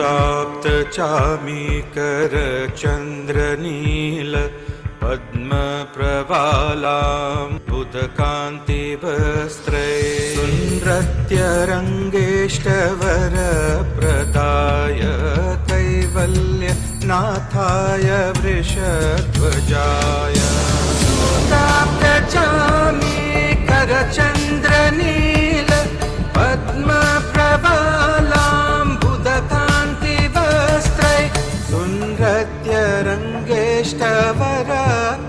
प्राप्त चामीकर चन्द्रनील पद्म प्रवालां बुधकान्ति वस्त्रै सुनृत्यरङ्गेष्टवर प्रदाय कैवल्य नाथाय वृषध्वजाय प्राप्त चामीकर चन्द्रनील पद्म प्रवालां बुधकान्ति वस्त्रै सुनृत्यरङ्गेष्टवर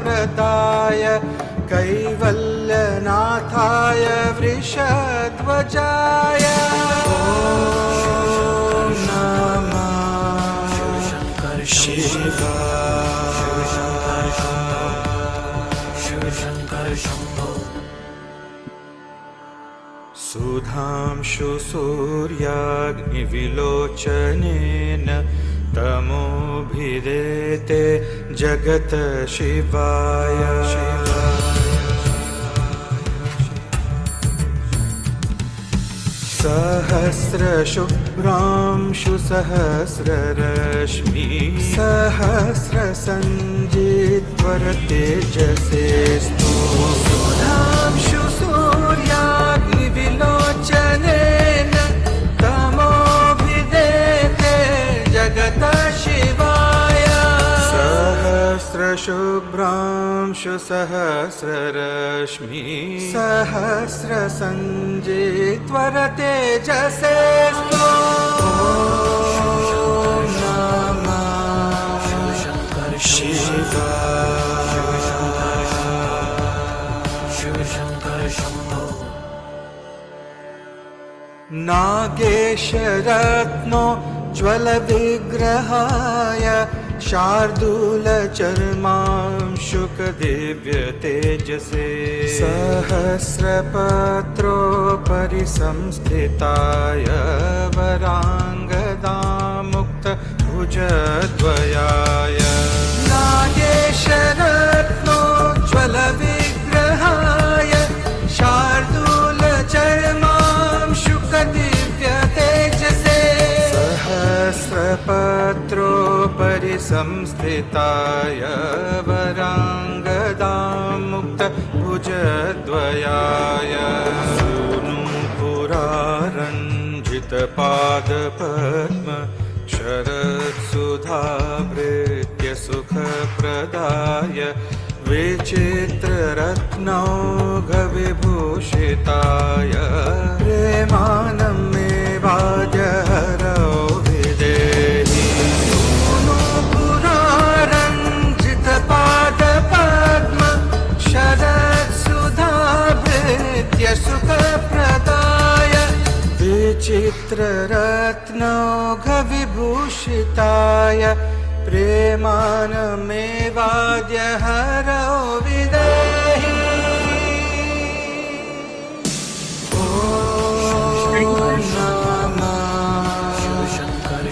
प्रदाय कैवल्यनाथाय वृषध्वजाय सुधांशु सूर्याग्निविलोचनेन तमोभिदेते जगत शिवाय सहस्रशुभ्रांशु सहस्ररश्मि सहस्रसञ्जित्वरतेजसेस्तु सुधांशु सूर्याग्निविलोचनेन तमोभिदेते जगत शिवाय सहस्रशुभ्रांशु सहस्ररश्मि सहस्रसञ्जित्वरतेजसेस्तु नागेशरत्नो ज्वलविग्रहाय शार्दूलचर्मांशुकदिव्यतेजसे सहस्रपत्रोपरि संस्थिताय वराङ्गदामुक्तभुजद्वयाय नागेशरत्नो ज्वलविग्रहाय शार्दूलचर्मांशुकदिव्यतेजसे सहस्रपत्रोपरि संस्थिताय वराङ्गदामुक्तभुजद्वयाय सूनुपुरारञ्जितपादपद्म शरत्सुधाभृत्य सुखप्रदाय विचित्ररत्नौघविभूषिताय प्रेमानमेवाजहरौ विदेहि सूनुपुरारञ्जितपादपद्म शरत्सुधाभृत्य सुखप्रदाय विचित्ररत्नौघविभूषिताय प्रेमानमेवाद्यहरौ विदेहि ॐ नमः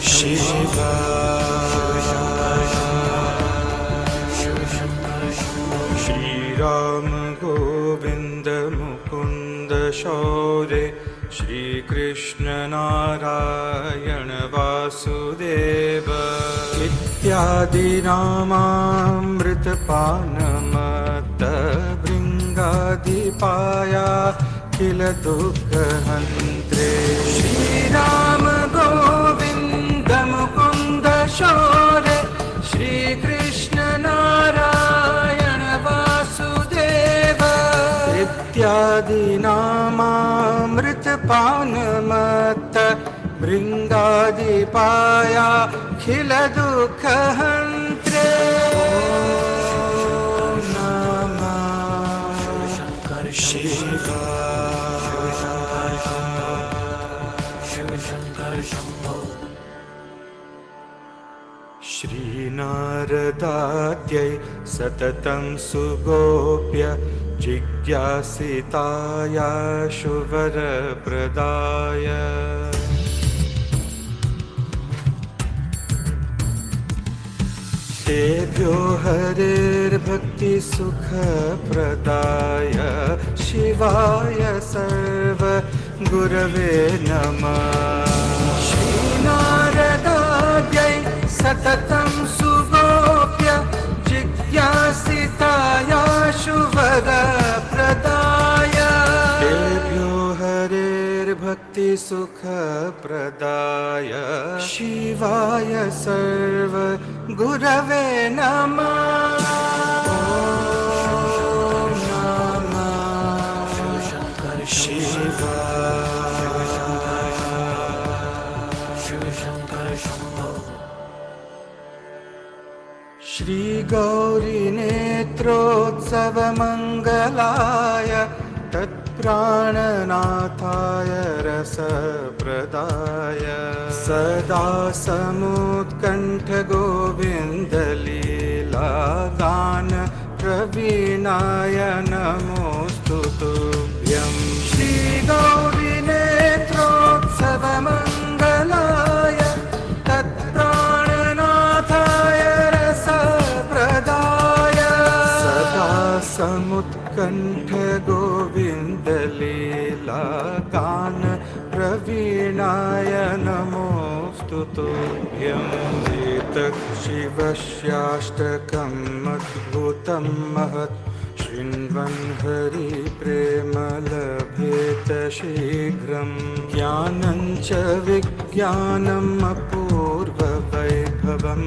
शिवाय श्रीराम गोविन्द मुकुन्द शौर्य श्रीकृष्ण नारायण वासुदेव इत्यादिनामामृतपानमत्तभृङ्गाधिपाया किल दुःखहन्त्रे श्रीराम गोविन्द मुकुन्द शौर्य श्रीकृष्ण नारायण वासुदेव इत्यादिनामामृतपानमत्त भृङ्गाधिपाया खिल दुःखहन्त्रे नमः शिवाय श्रीनारदाद्यै सततं सुगोप्य जिज्ञासिताया शुवरप्रदाय तेभ्यो हरेर्भक्तिसुखप्रदाय शिवाय सर्वगुरवे नमः श्रीनारदा सततं सुगोप्य जिज्ञासितायाशु वरप्रदाय तेभ्यो हरेर्भक्ति सुखप्रदाय शिवाय सर्व गुरवे नमः। श्री गौरी नेत्रोत्सव मंगलाय तत्प्राणनाथाय रसप्रदाय सदा समुत्कण्ठ गोविन्द लीला गान प्रवीणाय नमोऽस्तु तुभ्यं। श्री गौरी नेत्रोत्सव मंगलाय तत्प्राणनाथाय रसप्रदाय सदा समुत्कण्ठ गोविन्द लीला गान प्रवीणाय नमोऽस्तु तुभ्यम्। एतत् शिवस्याष्टकम् अद्भुतं महत् शृण्वन् हरिप्रेम लभेत शीघ्रं। ज्ञानं च विज्ञानम् अपूर्ववैभवं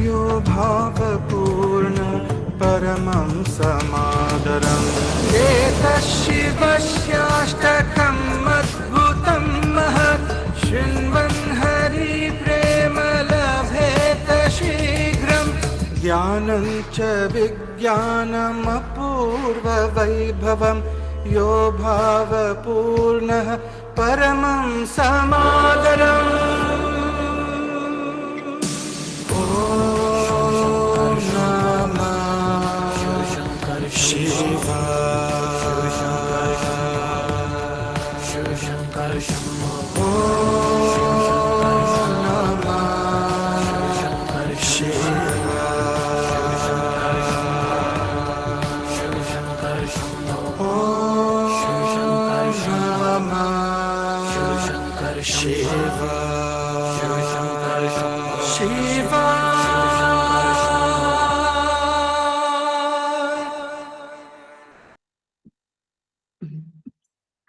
यो भावपूर्ण परमं समादरम्। एतत् शिवस्याष्टकम् अद्भुतं महत् शृण्वन् हरिप्रेम लभेत शीघ्रम्। ज्ञानं च विज्ञानम् अपूर्ववैभवं यो भावपूर्णः परमं समादरम्। ॐ नमः शिवाय।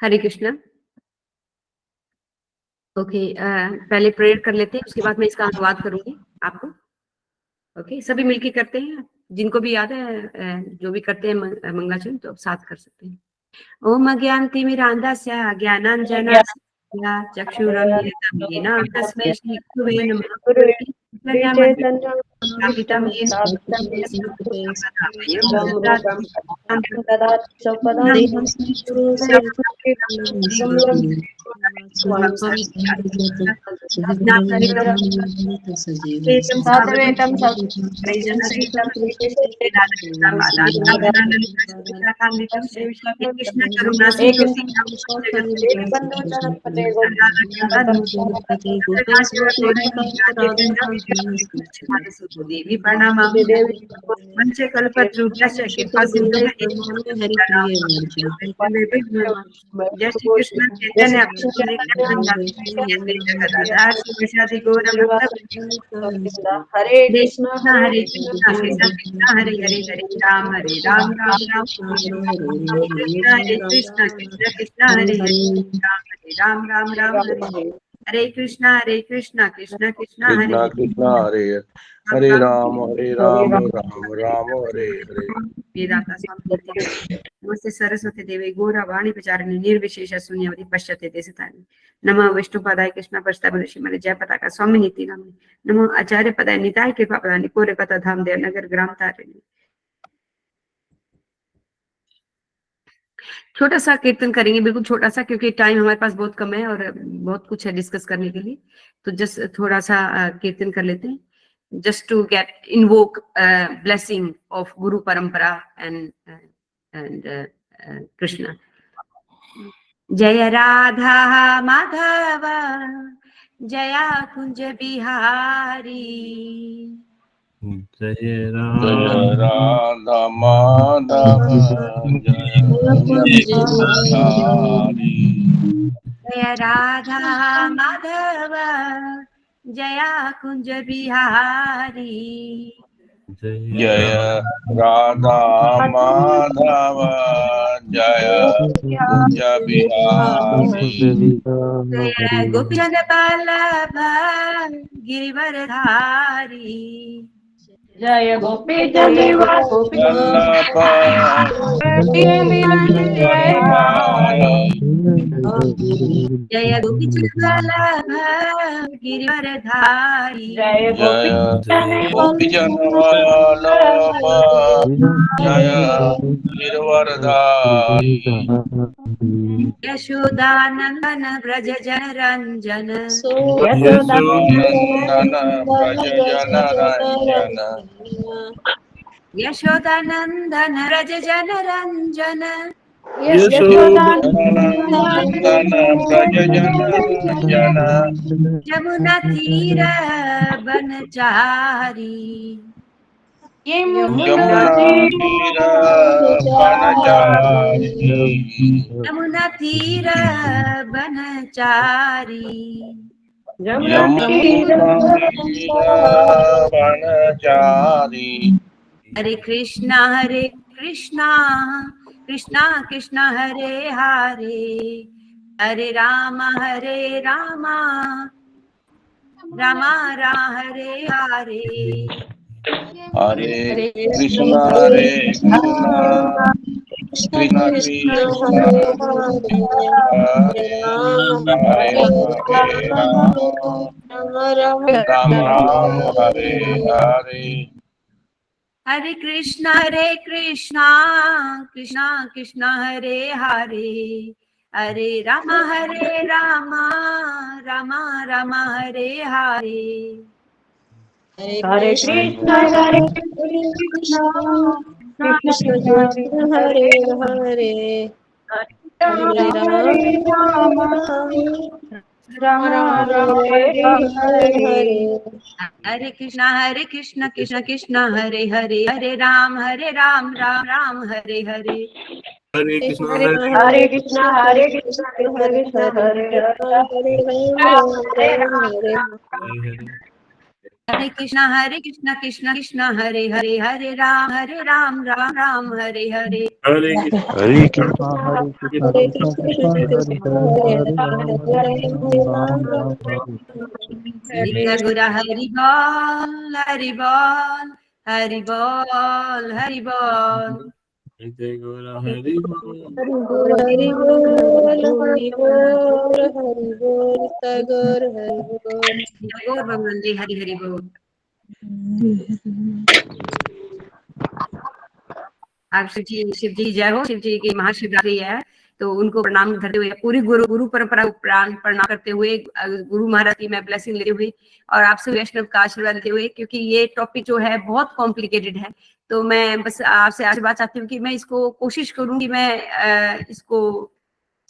हरे कृष्णा। ओके, पहले प्रेयर कर लेते हैं, उसके बाद मैं इसका अनुवाद करूंगी आपको। ओके, सभी मिलके करते हैं, जिनको भी याद है जो भी करते हैं मंगलाचरण तो साथ कर सकते हैं। ओम अज्ञानतिमिरान्धस्य ज्ञानाञ्जनशलाकया चक्षुरुन्मीलितं येन तस्मै श्रीगुरवे नमः। देवी प्रणामामि। मंच कल्पतरुभ्यश्च कृपासिन्धुभ्यः जय श्री कृष्ण चैतन्य हरे कृष्णा हरे कृष्णा कृष्ण कृष्ण हरे हरे हरे राम राम राम हरे कृष्ण कृष्ण कृष्ण हरे हरे राम राम हरे कृष्णा कृष्ण कृष्ण हरे हरे राम राम राम हरे हरे। वेदांता स्वामी नमस्ते सरस्वती देवी गौरा वाणी प्रचारिणी निर्विशेष शून्यवती पश्यते देशतारिणी नमः विष्णुपदाय कृष्ण प्रस्ताव श्रीमती जय पताका स्वामी नीति नामी नमः आचार्य पदाय निताय कृपा पदानि कोरे कथा धाम देवनगर ग्राम तारिणी। छोटा सा कीर्तन करेंगे, बिल्कुल छोटा सा, क्योंकि टाइम हमारे पास बहुत कम है और बहुत कुछ है डिस्कस करने के लिए। तो जस्ट थोड़ा सा कीर्तन कर लेते हैं, just to get invoke blessing of Guru Parampara and Krishna. Jaya Radha Madhava Jaya Kunj Bihari जय राधा माधव जय राधा माधव जया कुंज बिहारी। जय राधा माधव जय कुंज बिहारी। जय गोपीचंद बल्लभ गिरिवरधारी। जय गोपी जय गोपी वल्लभ जय गोपीचंद बल्लभ गिरिवरधारी। जय जय गोपी गोपीजन वल्लभ जय गिरवरधारी। यशोदानंदन व्रज जनरंजन। यशोनंदन व्रज जन रंजन। यशोदानंदन व्रज जनरंजन। यशोनंदन व्रज जन रंजन। यमुना तीर बनचारी। यमुना तीर बनचारी। यमुना तीर बनचारी। यमुना तीर बनचारी। हरे कृष्णा कृष्णा कृष्णा हरे हरे, हरे राम राम हरे हरे। हरे कृष्णा कृष्णा कृष्णा हरे हरे, हरे राम राम हरे हरे। हरे कृष्णा कृष्णा हरे हरे, हरे राम राम हरे हरे। हरे कृष्णा कृष्ण कृष्ण हरे हरे, हरे राम राम राम हरे हरे। हरे कृष्णा कृष्ण हरे हरे, हरे राम राम राम हरे हरे। हरे कृष्ण हरे कृष्णा हरे कृष्ण हरे हरे राम हरे। हरे कृष्णा कृष्ण हरे हरे, हरे राम राम राम हरे हरे। हरे कृष्ण हरे कृष्णा कृष्ण हरे कृष्ण कृष्ण हरे कृष्ण हरे हरे हरे राम हरे राम राम हरे नित्य गुरा हरि बोल हरि बोल हरि बोल हरि बोल। जय गौरा हरि बोल। हरि बोल हरि बोल हरि बोल हरि बोल तगोर हरि बोल। गौर भगवान जी हरि हरि बोल। आप शिव जी जय हो। शिव जी की महाशिवरात्रि है, तो उनको प्रणाम करते हुए, पूरी गुरु परंपरा को प्रणाम करते हुए, गुरु महाराज की मैं ब्लेसिंग लेते हुए और आपसे वैष्णव का आशीर्वाद लेते हुए, क्योंकि ये टॉपिक जो है बहुत कॉम्प्लिकेटेड है, तो मैं बस आपसे आशीर्वाद चाहती हूँ कि मैं इसको कोशिश करूँ कि मैं इसको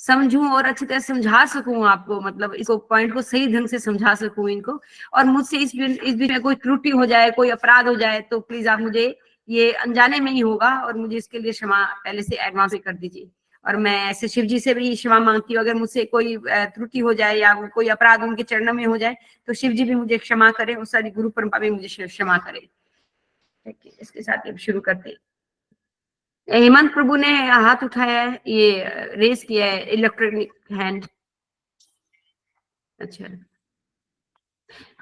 समझूं और अच्छी तरह समझा सकूं आपको, मतलब इसको पॉइंट को सही ढंग से समझा सकूं इनको। और मुझसे इस बीच में कोई त्रुटि हो जाए, कोई अपराध हो जाए, तो प्लीज आप मुझे, ये अनजाने में ही होगा और मुझे इसके लिए क्षमा पहले से एडवांस में कर दीजिए। और मैं ऐसे शिव जी से भी क्षमा मांगती हूँ, अगर मुझसे कोई त्रुटि हो जाए या कोई अपराध उनके चरणों में हो जाए, तो शिव जी भी मुझे क्षमा करें और सारी गुरु परंपरा भी मुझे क्षमा करें। इसके साथ शुरू करते। हेमंत प्रभु ने हाथ उठाया है, ये रेस किया है, इलेक्ट्रॉनिक हैंड। अच्छा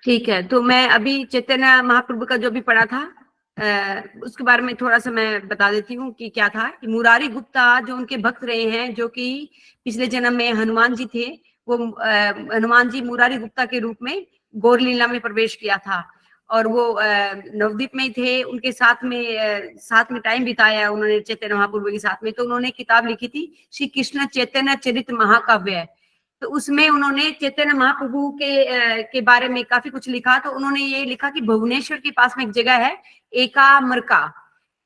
ठीक है, तो मैं अभी चैतन्य महाप्रभु का जो भी पढ़ा था उसके बारे में थोड़ा सा मैं बता देती हूँ कि क्या था। मुरारी गुप्ता जो उनके भक्त रहे हैं, जो कि पिछले जन्म में हनुमान जी थे, वो हनुमान जी मुरारी गुप्ता के रूप में गौर लीला में प्रवेश किया था, और वो नवदीप में थे, उनके साथ में टाइम बिताया उन्होंने चैतन्य महाप्रभु के साथ में। तो उन्होंने किताब लिखी थी श्री कृष्ण चैतन्य चरित महाकाव्य, तो उसमें उन्होंने चैतन्य महाप्रभु के बारे में काफी कुछ लिखा। तो उन्होंने ये लिखा कि भुवनेश्वर के पास में एक जगह है एकामरका,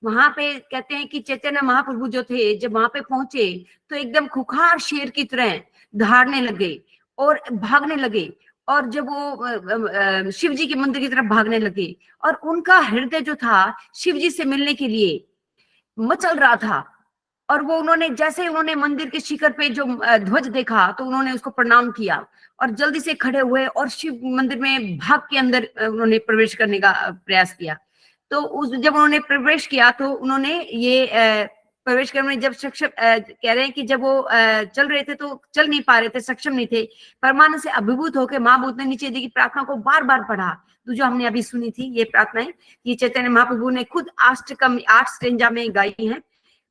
वहां पे कहते हैं कि चैतन्य महाप्रभु जो थे, जब वहां पे पहुंचे तो एकदम खुखार शेर की तरह दहाड़ने लगे और भागने लगे, और जब वो शिव जी के मंदिर की तरफ भागने लगे, और उनका हृदय जो था शिव जी से मिलने के लिए मचल रहा था, और वो उन्होंने जैसे उन्होंने मंदिर के शिखर पे जो ध्वज देखा तो उन्होंने उसको प्रणाम किया और जल्दी से खड़े हुए और शिव मंदिर में भाग के अंदर उन्होंने प्रवेश करने का प्रयास किया। तो उस जब उन्होंने प्रवेश किया तो उन्होंने ये प्रवेश करने जब सक्षम कह रहे हैं कि जब वो चल रहे थे तो चल नहीं पा रहे थे, सक्षम नहीं थे, परमानंद से अभिभूत होकर माँ भूत ने नीचे दी की प्रार्थना को बार बार पढ़ा। तो जो हमने अभी सुनी थी ये प्रार्थनाएं, ये चैतन्य महाप्रभु ने खुद 8 स्टेंजा में गाई हैं।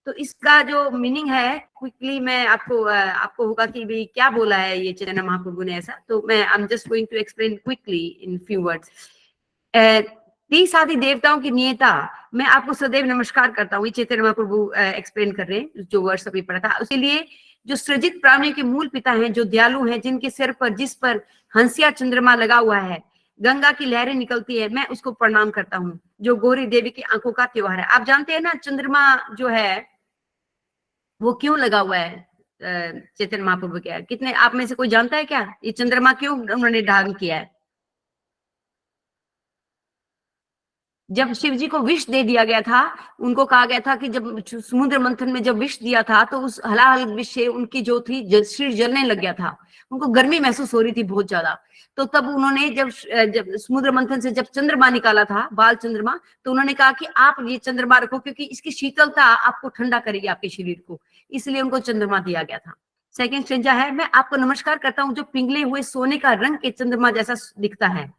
तो इसका जो मीनिंग है क्विकली मैं आपको होगा कि भाई क्या बोला है ये चैतन्य महाप्रभु ने ऐसा, तो मैं I am just going to explain quickly in few words. 30 आदि देवताओं की नियता मैं आपको सदैव नमस्कार करता हूँ, ये चैतन्य महाप्रभु एक्सप्लेन कर रहे हैं जो वर्ड्स अभी पढ़ा था। उसके लिए जो सृजित प्राणियों के मूल पिता हैं, जो दयालु हैं, जिनके सिर पर जिस पर हंसिया चंद्रमा लगा हुआ है, गंगा की लहरें निकलती है, मैं उसको प्रणाम करता हूँ, जो गौरी देवी की आंखों का त्योहार है। आप जानते हैं ना चंद्रमा जो है वो क्यों लगा हुआ है चैतन्य महाप्रभु के? कितने आप में से कोई जानता है क्या ये चंद्रमा क्यों उन्होंने धारण किया है? जब शिव जी को विष दे दिया गया था, उनको कहा गया था कि जब समुद्र मंथन में जब विष दिया था तो उस हलाहल विष से उनकी जो थी शरीर जलने लग गया था, उनको गर्मी महसूस हो रही थी बहुत ज्यादा। तो तब उन्होंने जब समुद्र मंथन से जब चंद्रमा निकाला था, बाल चंद्रमा, तो उन्होंने कहा कि आप ये चंद्रमा रखो क्योंकि इसकी शीतलता आपको ठंडा करेगी आपके शरीर को, इसलिए उनको चंद्रमा दिया गया था। सेकंड स्टेंजा है, मैं आपको नमस्कार करता हूँ जो पिघले हुए सोने का रंग के चंद्रमा जैसा दिखता है,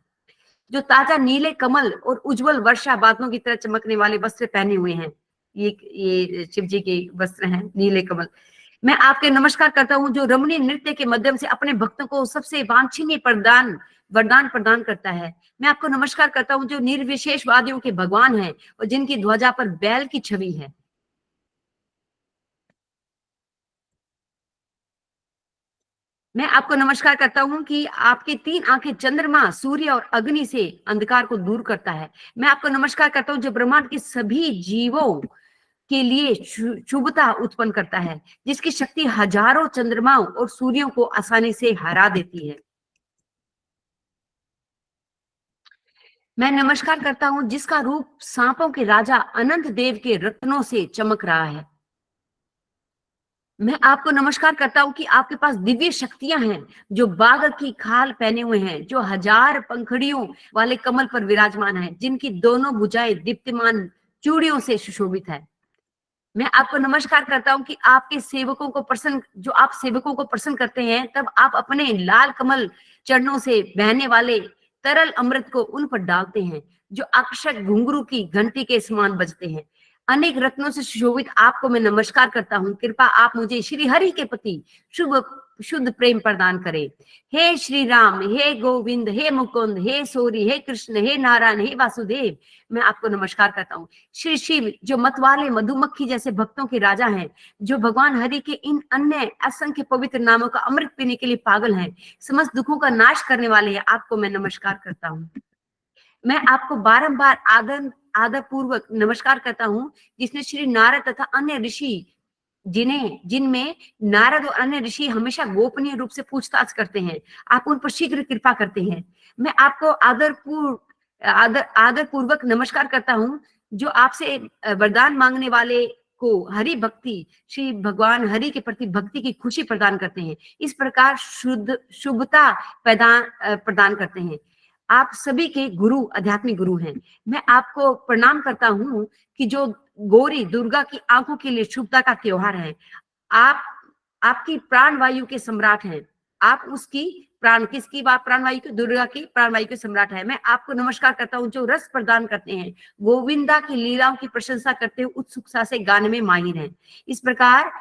जो ताजा नीले कमल और उज्जवल वर्षा बादलों की तरह चमकने वाले वस्त्र पहने हुए हैं। ये शिव जी के वस्त्र हैं, नीले कमल। मैं आपके नमस्कार करता हूँ जो रमणीय नृत्य के माध्यम से अपने भक्तों को सबसे वांछनीय वरदान प्रदान करता है। मैं आपको नमस्कार करता हूँ जो निर्विशेषवादियों के भगवान हैं और जिनकी ध्वजा पर बैल की छवि है। मैं आपको नमस्कार करता हूं कि आपकी 3 आंखें चंद्रमा, सूर्य और अग्नि से अंधकार को दूर करता है। मैं आपको नमस्कार करता हूं जो ब्रह्मांड के सभी जीवों के लिए शुभता उत्पन्न करता है, जिसकी शक्ति हजारों चंद्रमाओं और सूर्यों को आसानी से हरा देती है। मैं नमस्कार करता हूं जिसका रूप सांपों के राजा अनंत देव के रत्नों से चमक रहा है। मैं आपको नमस्कार करता हूं कि आपके पास दिव्य शक्तियां हैं, जो बाघ की खाल पहने हुए हैं, जो 1000 पंखड़ियों वाले कमल पर विराजमान है, जिनकी दोनों भुजाएं दीप्तिमान चूड़ियों से सुशोभित है। मैं आपको नमस्कार करता हूं कि आपके सेवकों को जो आप सेवकों को प्रसन्न करते हैं, तब आप अपने लाल कमल चरणों से बहने वाले तरल अमृत को उन पर डालते हैं, जो आकर्षक घुंघरू की घंटी के समान बजते हैं। अनेक रत्नों से सुशोभित आपको मैं नमस्कार करता हूँ। कृपा आप मुझे श्री हरि के प्रति शुद्ध प्रेम प्रदान करें। हे श्री राम, हे गोविंद, हे मुकुंद, हे सोरी, हे कृष्ण, हे नारायण, हे वासुदेव, मैं आपको नमस्कार करता हूँ। श्री शिव जो मतवाले मधुमक्खी जैसे भक्तों के राजा हैं, जो भगवान हरि के इन अन्य असंख्य पवित्र नामों का अमृत पीने के लिए पागल हैं, समस्त दुखों का नाश करने वाले हैं, आपको मैं नमस्कार करता हूँ। मैं आपको बारंबार आदर पूर्वक नमस्कार करता हूँ, जिसने श्री नारद तथा अन्य ऋषि जिनमें नारद और अन्य ऋषि हमेशा गोपनीय रूप से पूछताछ करते हैं, आप उन पर शीघ्र कृपा करते हैं। मैं आपको आदर पूर्वक नमस्कार करता हूँ, जो आपसे वरदान मांगने वाले को हरि भक्ति, श्री भगवान हरि के प्रति भक्ति की खुशी प्रदान करते हैं, इस प्रकार शुभता प्रदान करते हैं। आप सभी के गुरु, आध्यात्मिक गुरु हैं। मैं आपको प्रणाम करता हूँ कि जो गौरी दुर्गा की आंखों के लिए शुभता का त्योहार है, आपकी प्राणवायु के सम्राट हैं। आप उसकी किसकी बात? प्राणवायु की, दुर्गा की प्राणवायु के सम्राट है। मैं आपको नमस्कार करता हूँ जो रस प्रदान करते हैं, गोविंदा की लीलाओं की प्रशंसा करते हुए उत्सुकता से गाने में माहिर हैं। इस प्रकार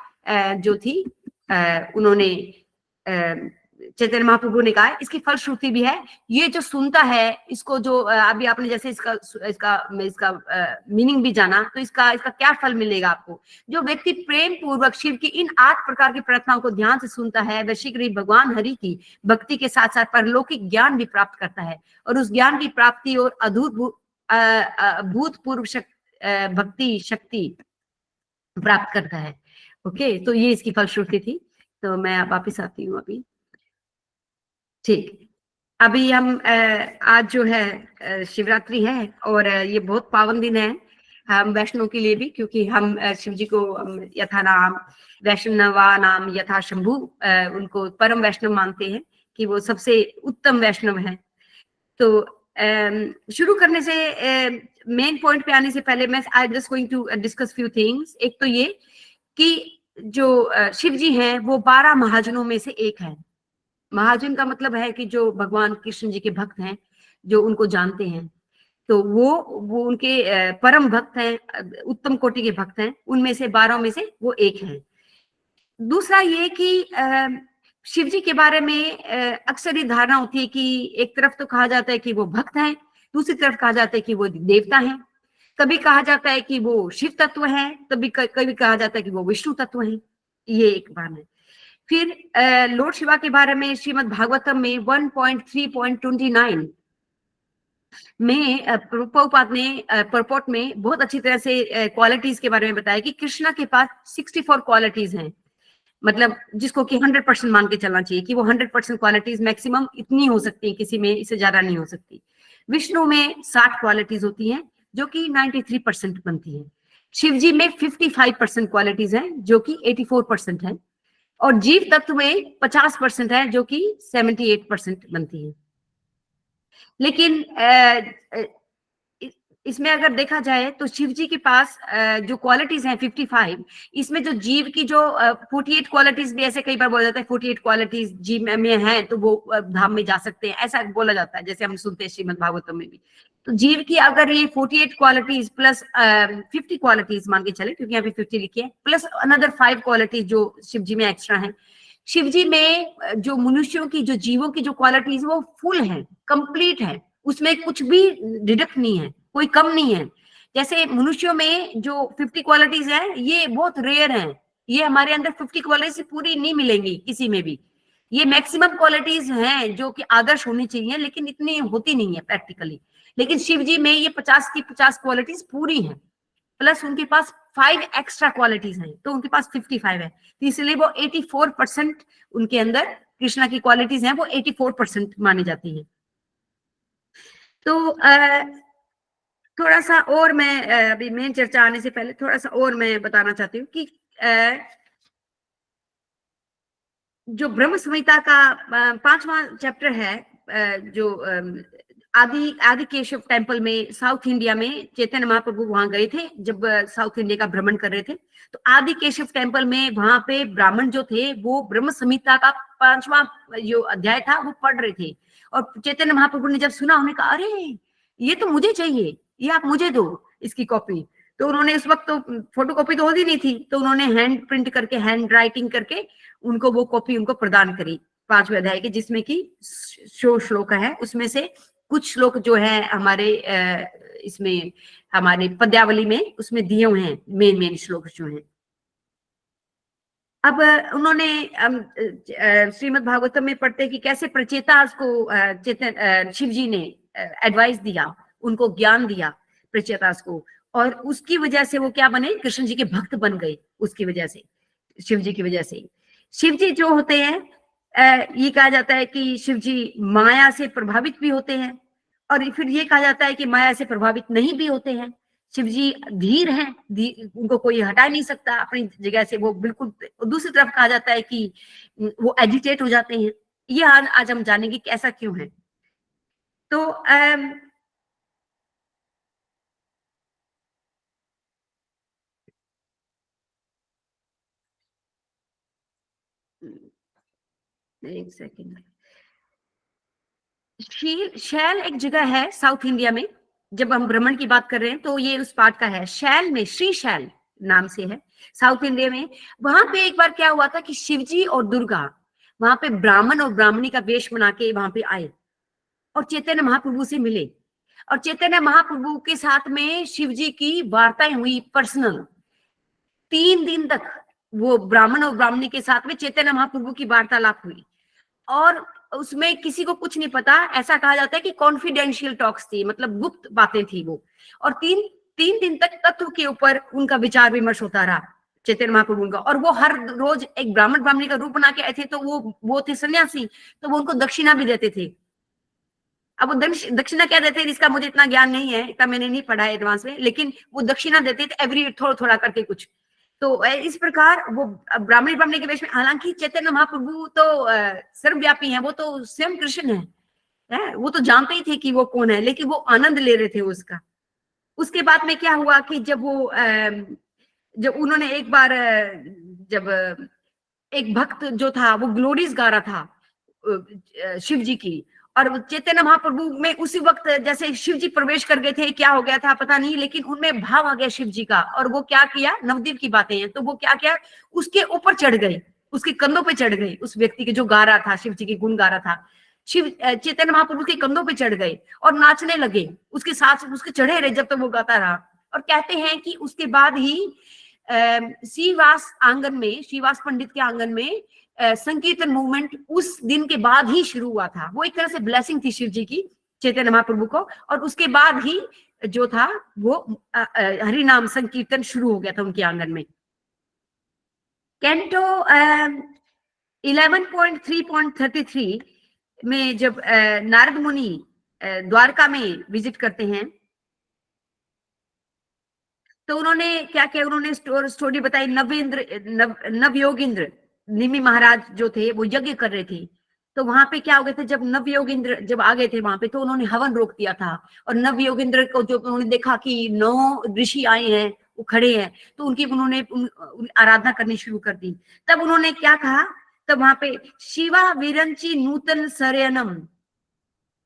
जो थी उन्होंने चैतन्य महाप्रभु ने कहा, इसकी फलश्रुति भी है। ये जो सुनता है इसको, जो अभी आपने जैसे इसका मीनिंग भी जाना, तो इसका क्या फल मिलेगा आपको? जो व्यक्ति प्रेम पूर्वक शिव की इन 8 प्रकार की प्रार्थनाओं को ध्यान से सुनता है, वह शीघ्र ही भगवान हरि की भक्ति के साथ साथ परलौकिक ज्ञान भी प्राप्त करता है, और उस ज्ञान की प्राप्ति और भूतपूर्व भक्ति शक्ति प्राप्त करता है। ओके, तो ये इसकी फलश्रुति थी। तो मैं वापिस आती हूँ अभी। ठीक, अभी हम आज जो है शिवरात्रि है और ये बहुत पावन दिन है। हम वैष्णव के लिए भी, क्योंकि हम शिव जी को यथा नाम वैष्णवा नाम यथा शंभु, उनको परम वैष्णव मानते हैं कि वो सबसे उत्तम वैष्णव हैं। तो शुरू करने से मेन पॉइंट पे आने से पहले मैं I just going to discuss few things. एक तो ये कि जो शिव जी हैं वो 12 महाजनों में से एक है। महाजन का मतलब है कि जो भगवान कृष्ण जी के भक्त हैं, जो उनको जानते हैं, तो वो उनके परम भक्त हैं, उत्तम कोटि के भक्त हैं, उनमें से 12 में से वो एक हैं। दूसरा ये कि शिव जी के बारे में अक्सर ये धारणा होती है कि एक तरफ तो कहा जाता है कि वो भक्त हैं, दूसरी तरफ कहा जाता है कि वो देवता हैं, कभी कहा जाता है कि वो शिव तत्व है, कभी कहा जाता है कि वो विष्णु तत्व है। ये एक बात है। फिर लॉर्ड शिवा के बारे में श्रीमद् भागवतम में 1.3.29 में प्रभुपाद ने परपोर्ट में बहुत अच्छी तरह से क्वालिटीज के बारे में बताया कि कृष्णा के पास 64 क्वालिटीज हैं, मतलब जिसको कि 100% मान के चलना चाहिए कि वो 100% क्वालिटीज मैक्सिमम इतनी हो सकती है, किसी में इससे ज्यादा नहीं हो सकती। विष्णु में 60 क्वालिटीज होती हैं जो कि 93% बनती है। शिव जी में 55% क्वालिटीज हैं जो कि 84% है, और जीव तत्व में 50% है जो कि 78% बनती है। लेकिन इसमें अगर देखा जाए तो शिव जी के पास जो क्वालिटीज हैं 55, इसमें जो जीव की जो 48 क्वालिटीज भी, ऐसे कई बार बोला जाता है 48 क्वालिटीज जीव में हैं तो वो धाम में जा सकते हैं, ऐसा बोला जाता है, जैसे हम सुनते हैं श्रीमद् भागवतम में भी। तो जीव की अगर ये 48 क्वालिटीज प्लस 50 क्वालिटीज मान के चले, क्योंकि यहाँ पे 50 लिखी है, प्लस अनदर 5 क्वालिटीज जो शिव जी में एक्स्ट्रा है। शिव जी में जो मनुष्यों की, जो जीवों की जो क्वालिटीज वो फुल है, कंप्लीट है, उसमें कुछ भी डिडक्ट नहीं है, कोई कम नहीं है। जैसे मनुष्यों में जो 50 क्वालिटीज है ये बहुत रेयर हैं, ये हमारे अंदर 50 क्वालिटीज पूरी नहीं मिलेंगी किसी में भी। ये मैक्सिमम क्वालिटीज हैं जो कि आदर्श होनी चाहिए, लेकिन इतनी होती नहीं है प्रैक्टिकली। लेकिन शिव जी में ये 50 की 50 क्वालिटीज पूरी हैं, प्लस उनके पास 5 एक्स्ट्रा क्वालिटीज हैं, तो उनके पास 55 है। तो इसलिए वो 84% उनके अंदर कृष्णा की क्वालिटीज हैं, वो 84% मानी जाती है। तो थोड़ा सा और मैं अभी मेन चर्चा आने से पहले थोड़ा सा और मैं बताना चाहती हूँ कि जो ब्रह्म संहिता का 5वां चैप्टर है, जो आदि केशव टेम्पल में साउथ इंडिया में चैतन्य महाप्रभु वहां गए थे जब साउथ इंडिया का भ्रमण कर रहे थे। तो आदि केशव टेम्पल में वहां पे ब्राह्मण जो थे वो ब्रह्म संहिता का 5वां जो अध्याय था वो पढ़ रहे थे, और चैतन्य महाप्रभु ने जब सुना उन्होंने कहा, अरे ये तो मुझे चाहिए, ये आप मुझे दो इसकी कॉपी। तो उन्होंने उस वक्त तो फोटो कॉपी तो होती नहीं थी, तो उन्होंने हैंड प्रिंट करके, हैंड राइटिंग करके उनको वो कॉपी उनको प्रदान करी 5वें अध्याय की, जिसमें कि 100 श्लोक है। उसमें से कुछ श्लोक जो है हमारे इसमें हमारे पद्यावली में उसमें दिए हुए हैं, मेन श्लोक जो हैं। अब उन्होंने श्रीमद् भागवतम में पढ़ते कि कैसे प्रचेतास को शिव जी ने एडवाइस दिया, उनको ज्ञान दिया प्रचेतास को, और उसकी वजह से वो क्या बने, कृष्ण जी के भक्त बन गए। उसकी वजह से, शिव जी की वजह से, शिव जी जो होते हैं, ये कहा जाता है कि शिव जी माया से प्रभावित भी होते हैं, और फिर ये कहा जाता है कि माया से प्रभावित नहीं भी होते हैं। शिव जी धीर हैं, उनको कोई हटा नहीं सकता अपनी जगह से, वो बिल्कुल। दूसरी तरफ कहा जाता है कि वो एजिटेट हो जाते हैं। ये आज हम जानेंगे कि ऐसा क्यों है। तो एक सेकेंड, शैल एक जगह है साउथ इंडिया में, जब हम भ्रमण की बात कर रहे हैं तो ये उस पार्ट का है। शैल में, श्री शैल नाम से है साउथ इंडिया में। वहां पे एक बार क्या हुआ था कि शिवजी और दुर्गा वहां पे ब्राह्मण और ब्राह्मणी का वेश बना के वहां पे आए और चैतन्य महाप्रभु से मिले, और चैतन्य महाप्रभु के साथ में शिवजी की वार्ताएं हुई पर्सनल। 3 दिन तक वो ब्राह्मण और ब्राह्मणी के साथ में चैतन्य महाप्रभु की वार्तालाप हुई, और उसमें किसी को कुछ नहीं पता। ऐसा कहा जाता है कि कॉन्फिडेंशियल टॉक्स थी, मतलब गुप्त बातें थी वो। और तीन दिन तक तत्व के ऊपर उनका विचार विमर्श होता रहा चैतन्य महाप्रभु का। और वो हर रोज एक ब्राह्मण ब्राह्मणी का रूप बना के आए थे, तो वो थे सन्यासी, तो वो उनको दक्षिणा भी देते थे। अब वो दक्षिणा क्या देते हैं इसका मुझे इतना ज्ञान नहीं है, इतना मैंने नहीं पढ़ा है एडवांस में, लेकिन वो दक्षिणा देते थे एवरी थोड़ा थोड़ा करके कुछ। तो इस प्रकार वो ब्राह्मणी के वेश में, हालांकि चैतन्य महाप्रभु तो सर्वव्यापी हैं, वो तो स्वयं कृष्ण है, वो तो जानते ही थे कि वो कौन है, लेकिन वो आनंद ले रहे थे उसका। उसके बाद में क्या हुआ कि जब उन्होंने एक बार जब एक भक्त जो था वो ग्लोरीज गा रहा था शिव जी की, और चैतन्य महाप्रभु में उसी वक्त जैसे शिव जी प्रवेश कर गए थे, क्या हो गया था पता नहीं, लेकिन उनमें भाव आ गया शिव जी का, और वो क्या किया, नवदीप की बातें हैं, तो वो क्या किया, उसके ऊपर चढ़ गए, उसके कंधों पे चढ़ गए, उस व्यक्ति के जो गा रहा था, शिव जी के गुण गा रहा था, चैतन्य महाप्रभु के कंधों पे चढ़ गए और नाचने लगे, उसके साथ उसके चढ़े रहे जब तक वो गाता रहा। और कहते हैं कि उसके बाद ही श्रीवास आंगन में, श्रीवास पंडित के आंगन में संकीर्तन मूवमेंट उस दिन के बाद ही शुरू हुआ था। वो एक तरह से ब्लेसिंग थी शिव जी की चैतन्य महाप्रभु को, और उसके बाद ही जो था वो हरि नाम संकीर्तन शुरू हो गया था उनके आंगन में। कैंटो 11.3.33 में जब नारद मुनि द्वारका में विजिट करते हैं, तो उन्होंने क्या किया, उन्होंने स्टोरी बताई, नवयोगेंद्र निमि महाराज जो थे वो यज्ञ कर रहे थे, तो वहां पे क्या हो गया था, जब नवयोगेंद्र जब आ गए थे वहां पे, तो उन्होंने हवन रोक दिया था, और नवयोगेंद्र को जब उन्होंने देखा कि 9 ऋषि आए हैं, वो खड़े हैं, तो उन्होंने आराधना करनी शुरू कर दी। तब उन्होंने क्या कहा, तब वहां पे शिवा विरंची नूतन सरयनम,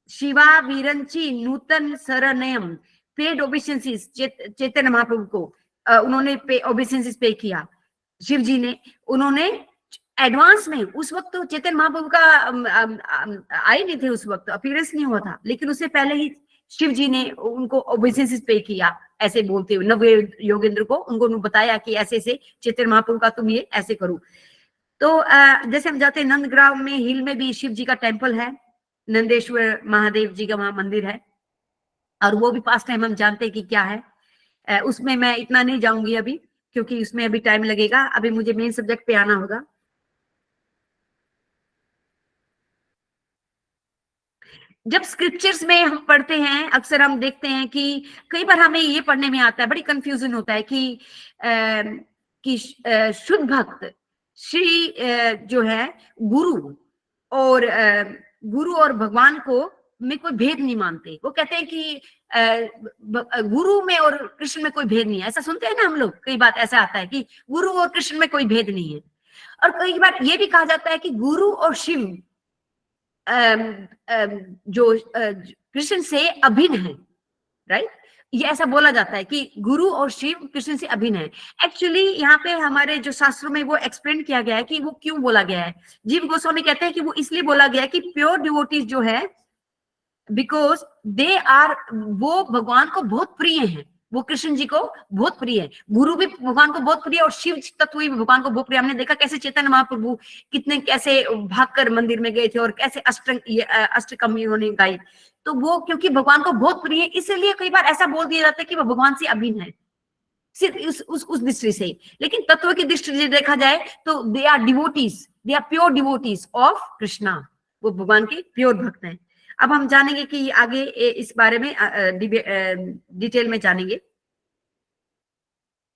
शिवा विरंची नूतन सरनयम, पेड ओबेसेंसीज चैतन्य महाप्रभु को उन्होंने ओबेसेंसीज पे किया शिव जी ने। उन्होंने एडवांस में, उस वक्त तो चैतन्य महाप्रभु का आए नहीं थे, उस वक्त अपीयरेंस नहीं हुआ था, लेकिन उससे पहले ही शिव जी ने उनको ओबेसेंसीज पे किया, ऐसे बोलते हुए नव योगेंद्र को उनको बताया कि ऐसे ऐसे चैतन्य महाप्रभु का तुम ये ऐसे करो। तो जैसे हम जाते हैं नंदग्राम में, हिल में भी शिव जी का टेम्पल है, नंदेश्वर महादेव जी का वहां मंदिर है, और वो भी पास टाइम हम जानते हैं कि क्या है। उसमें मैं इतना नहीं जाऊंगी अभी, क्योंकि उसमें अभी टाइम लगेगा, अभी मुझे मेन सब्जेक्ट पे आना होगा। जब स्क्रिप्चर्स में हम पढ़ते हैं, अक्सर हम देखते हैं कि कई बार हमें ये पढ़ने में आता है, बड़ी कंफ्यूजन होता है कि शुद्ध भक्त श्री जो है गुरु और भगवान को में कोई भेद नहीं मानते। वो कहते हैं कि गुरु में और कृष्ण में कोई भेद नहीं है, ऐसा सुनते हैं ना हम लोग, कई बार ऐसा आता है कि गुरु और कृष्ण में कोई भेद नहीं है। और कई बार ये भी कहा जाता है कि गुरु और शिव जो कृष्ण से अभिन्न है, राइट, ये ऐसा बोला जाता है कि गुरु और शिव कृष्ण से अभिन्न है। एक्चुअली यहाँ पे हमारे जो शास्त्रों में वो एक्सप्लेन किया गया है कि वो क्यों बोला गया है। जीव गोस्वामी कहते हैं कि वो इसलिए बोला गया है कि प्योर डिवोटीज जो है, बिकॉज दे आर, वो भगवान को बहुत प्रिय हैं, वो कृष्ण जी को बहुत प्रिय है, गुरु भी भगवान को बहुत प्रिय, और शिव तत्व भी भगवान को बहुत प्रिय। हमने देखा कैसे चैतन्य महाप्रभु कितने कैसे भागकर मंदिर में गए थे और कैसे अष्टकम उन्होंने गाई, तो वो क्योंकि भगवान को बहुत प्रिय है, इसलिए कई बार ऐसा बोल दिया जाता है कि वो भगवान से अभिन्न है, सिर्फ उस दृष्टि से। लेकिन तत्व की दृष्टि से देखा जाए तो they are devotees, they are pure devotees of Krishna, वो भगवान के प्योर भक्त हैं। अब हम जानेंगे कि आगे इस बारे में डिटेल में जानेंगे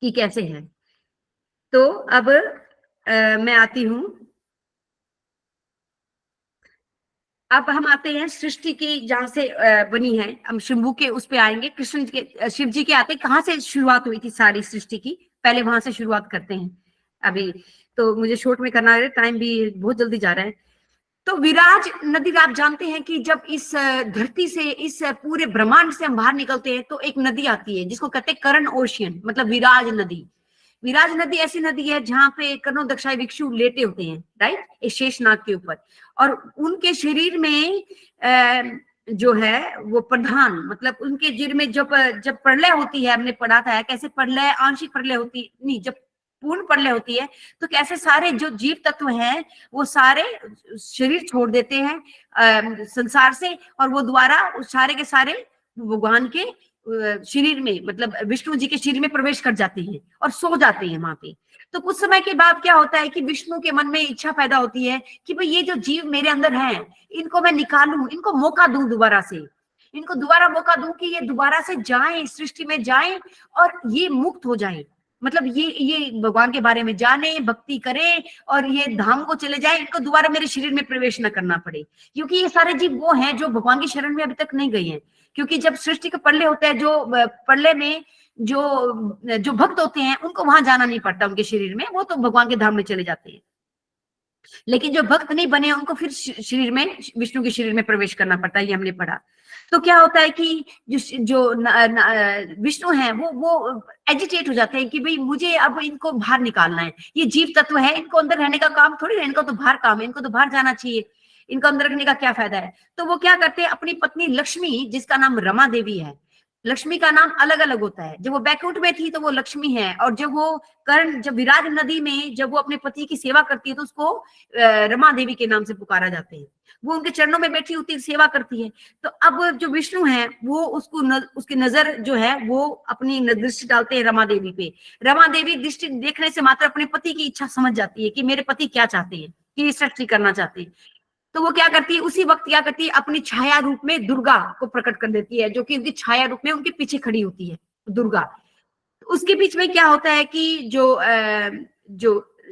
कि कैसे है। तो अब मैं आती हूं, अब हम आते हैं सृष्टि की जहां से बनी है, हम शंभू के उस पे आएंगे, कृष्ण के शिव जी के आते कहाँ से शुरुआत हुई थी सारी सृष्टि की, पहले वहां से शुरुआत करते हैं। अभी तो मुझे शॉर्ट में करना है, टाइम भी बहुत जल्दी जा रहा है। तो विराज नदी, आप जानते हैं कि जब इस धरती से, इस पूरे ब्रह्मांड से हम बाहर निकलते हैं तो एक नदी आती है जिसको कहते हैं कर्ण ओशियन, मतलब विराज नदी। विराज नदी ऐसी नदी है जहां पे कर्णो दक्षाई भिक्षु लेटे होते हैं, राइट, एक शेषनाग के ऊपर, और उनके शरीर में जो है वो प्रधान, मतलब उनके शरीर में जब प्रलय होती है, हमने पढ़ा था कैसे प्रलय, आंशिक प्रलय होती नहीं, जब पूर्ण प्रलय होती है तो कैसे सारे जो जीव तत्व हैं वो सारे शरीर छोड़ देते हैं संसार से, और वो द्वारा सारे के सारे भगवान के शरीर में, मतलब विष्णु जी के शरीर में प्रवेश कर जाते हैं और सो जाते हैं वहां पे। तो कुछ समय के बाद क्या होता है कि विष्णु के मन में इच्छा पैदा होती है कि भाई ये जो जीव मेरे अंदर हैं, इनको मैं निकालूं, इनको मौका दूं, दोबारा से इनको दोबारा मौका दूं कि ये दोबारा से जाएं, सृष्टि में जाएं और ये मुक्त हो जाएं। मतलब ये भगवान के बारे में जाने, भक्ति करें और ये धाम को चले जाएं, इनको दोबारा मेरे शरीर में प्रवेश न करना पड़े। क्योंकि ये सारे जीव वो हैं जो भगवान की शरण में अभी तक नहीं गए हैं। क्योंकि जब सृष्टि का प्रलय होता है, जो प्रलय में जो भक्त होते हैं उनको वहां जाना नहीं पड़ता उनके शरीर में, वो तो भगवान के धाम में चले जाते हैं। लेकिन जो भक्त नहीं बने उनको फिर शरीर में, विष्णु के शरीर में प्रवेश करना पड़ता है, ये हमने पढ़ा। तो क्या होता है कि जो विष्णु है वो एजिटेट हो जाते हैं कि भाई मुझे अब इनको बाहर निकालना है। ये जीव तत्व है, इनको अंदर रहने का काम थोड़ी है, इनको तो बाहर काम है, इनको तो बाहर जाना चाहिए, इनको अंदर रखने का क्या फायदा है। तो वो क्या करते हैं, अपनी पत्नी लक्ष्मी, जिसका नाम रमा देवी है, लक्ष्मी का नाम अलग अलग होता है। जब वो बैकुंठ में थी तो वो लक्ष्मी है, और जब वो जब विराट नदी में जब वो अपने पति की सेवा करती है तो उसको रमा देवी के नाम से पुकारा जाते हैं। वो उनके चरणों में बैठी होती है, सेवा करती है। तो अब जो विष्णु है वो उसकी नजर जो है वो अपनी दृष्टि डालते हैं रमा देवी पे। रमा देवी दृष्टि देखने से मात्र अपने पति की इच्छा समझ जाती है कि मेरे पति क्या चाहते हैं, कि सृष्टि करना चाहते हैं। तो वो क्या करती है, उसी वक्त क्या करती है, अपनी छाया रूप में दुर्गा को प्रकट कर देती है, जो कि उनकी छाया रूप में उनके पीछे खड़ी होती है दुर्गा। उसके बीच में क्या होता है कि जो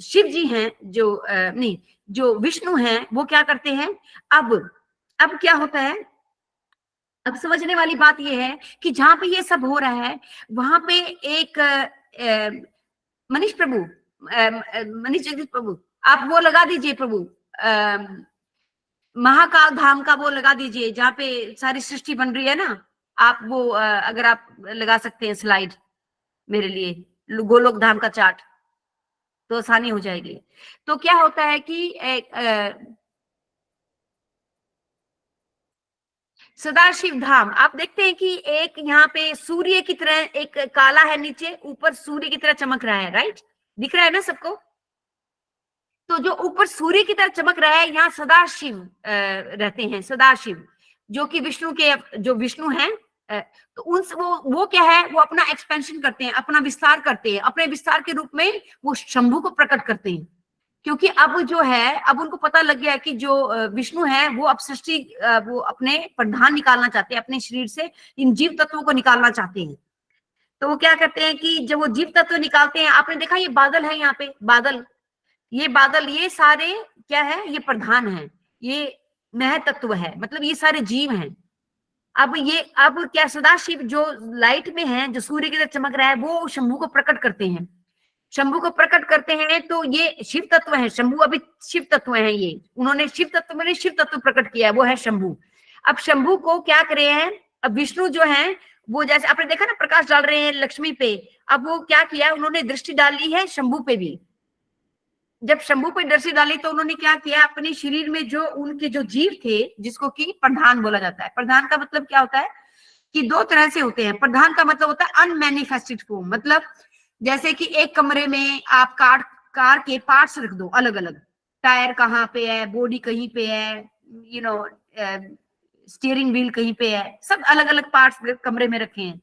शिव जी हैं, जो विष्णु हैं, वो क्या करते हैं, अब क्या होता है, अब समझने वाली बात ये है कि जहां पे ये सब हो रहा है वहां पे एक मनीष जगदीश प्रभु, आप वो लगा दीजिए प्रभु, महाकाल धाम का वो लगा दीजिए जहाँ पे सारी सृष्टि बन रही है ना। आप वो अगर आप लगा सकते हैं स्लाइड मेरे लिए, गोलोक धाम का चार्ट, तो आसानी हो जाएगी। तो क्या होता है कि सदाशिव धाम आप देखते हैं कि एक यहाँ पे सूर्य की तरह एक काला है, नीचे ऊपर सूर्य की तरह चमक रहा है, राइट, दिख रहा है ना सबको। तो जो ऊपर सूर्य की तरह चमक रहा है, यहाँ सदाशिव रहते हैं, सदाशिव जो कि विष्णु के, जो विष्णु हैं, तो वो क्या है, वो अपना एक्सपेंशन करते हैं, अपना विस्तार करते हैं, अपने विस्तार के रूप में वो शंभु को प्रकट करते हैं। क्योंकि अब जो है, अब उनको पता लग गया कि जो विष्णु है वो अब सृष्टि, वो अपने प्रधान निकालना चाहते हैं, अपने शरीर से इन जीव तत्वों को निकालना चाहते हैं। तो वो क्या करते हैं कि जब वो जीव तत्व निकालते हैं, आपने देखा ये बादल है, यहाँ पे बादल, ये बादल, ये सारे क्या है, ये प्रधान है, ये मह तत्व है, मतलब ये सारे जीव हैं। अब क्या सदाशिव जो लाइट में है, जो सूर्य की तरह चमक रहा है, वो शंभु को प्रकट करते हैं, शंभु को प्रकट करते हैं। तो ये शिव तत्व है, शंभु अभी शिव तत्व है, ये उन्होंने शिव तत्व प्रकट किया है, वो है शंभु। अब शंभु को क्या करे हैं, अब विष्णु जो है वो, जैसे आपने देखा ना प्रकाश डाल रहे हैं लक्ष्मी पे, अब वो क्या किया, उन्होंने दृष्टि डाली है शंभु पे भी। जब शंभु पे दृष्टि डाली तो उन्होंने क्या किया, अपने शरीर में जो उनके जो जीव थे, जिसको कि प्रधान बोला जाता है। प्रधान का मतलब क्या होता है कि दो तरह से होते हैं। प्रधान का मतलब होता है अनमैनिफेस्टेड फॉर्म, मतलब जैसे कि एक कमरे में आप कार के पार्ट्स रख दो अलग अलग, टायर कहाँ पे है, बॉडी कहीं पे है, स्टीयरिंग व्हील कहीं पे है, सब अलग अलग पार्ट्स कमरे में रखे हैं,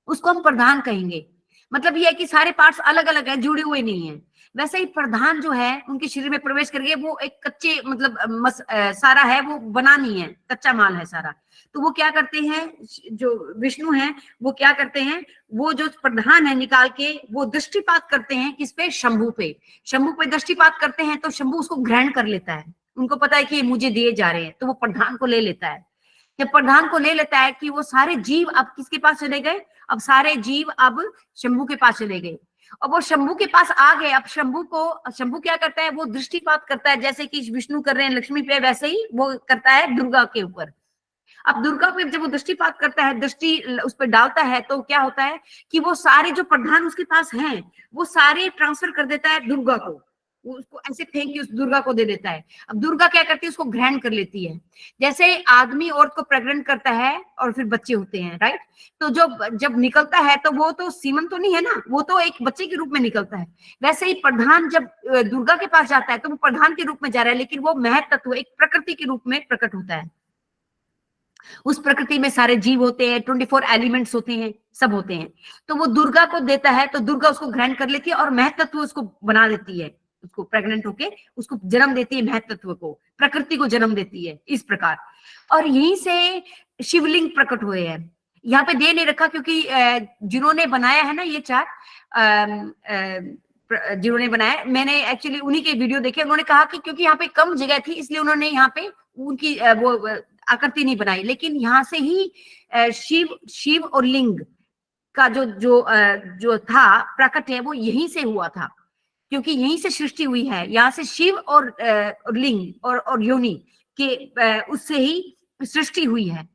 उसको हम प्रधान कहेंगे। मतलब ये है कि सारे पार्ट्स अलग अलग है, जुड़े हुए नहीं है। वैसे ही प्रधान जो है उनके शरीर में प्रवेश करके वो एक कच्चे, मतलब सारा है वो बना नहीं है, कच्चा माल है सारा। तो वो क्या करते हैं, जो विष्णु है वो क्या करते हैं, वो जो प्रधान है निकाल के वो दृष्टिपात करते हैं, किस पे, शंभु पे। शंभु पे दृष्टिपात करते हैं तो शंभु उसको ग्रहण कर लेता है, उनको पता है कि ये मुझे दिए जा रहे हैं, तो वो प्रधान को ले लेता है। जब प्रधान को ले लेता है कि वो सारे जीव अब किसके पास चले गए, अब सारे जीव अब शंभु के पास चले गए, और वो शंभु के पास आ गए। अब शंभु क्या करता है, वो दृष्टिपात करता है, जैसे कि विष्णु कर रहे हैं लक्ष्मी पे, वैसे ही वो करता है दुर्गा के ऊपर। अब दुर्गा पे जब वो दृष्टिपात करता है, दृष्टि उस पर डालता है, तो क्या होता है कि वो सारे जो प्रधान उसके पास हैं वो सारे ट्रांसफर कर देता है दुर्गा को, वो उसको ऐसे फेंक के उस दुर्गा को दे देता है। अब दुर्गा क्या करती है, उसको ग्रहण कर लेती है। जैसे आदमी औरत को प्रेग्नेंट करता है और फिर बच्चे होते हैं, राइट, तो जब निकलता है तो वो तो सीमन तो नहीं है ना, वो तो एक बच्चे के रूप में निकलता है। वैसे ही प्रधान जब दुर्गा के पास जाता है तो वो प्रधान के रूप में जा रहा है, लेकिन वो महत तत्व एक प्रकृति के रूप में प्रकट होता है। उस प्रकृति में सारे जीव होते हैं, 24 एलिमेंट्स होते हैं, सब होते हैं। तो वो दुर्गा को देता है, तो दुर्गा उसको ग्रहण कर लेती है और महतत्व उसको बना देती है, उसको प्रेग्नेंट होके उसको जन्म देती है, महतत्व को, प्रकृति को जन्म देती है इस प्रकार। और यहीं से शिवलिंग प्रकट हुए हैं। यहाँ पे दे नहीं रखा क्योंकि जिन्होंने बनाया है ना ये चार्ट, जिन्होंने बनाया, मैंने एक्चुअली उन्हीं के वीडियो देखे, उन्होंने कहा कि क्योंकि यहाँ पे कम जगह थी इसलिए उन्होंने यहाँ पे उनकी वो आकृति नहीं बनाई, लेकिन यहाँ से ही शिव और लिंग का जो था प्रकट है वो यहीं से हुआ था, क्योंकि यहीं से सृष्टि हुई है। यहाँ से शिव और लिंग और योनि के उससे ही सृष्टि हुई है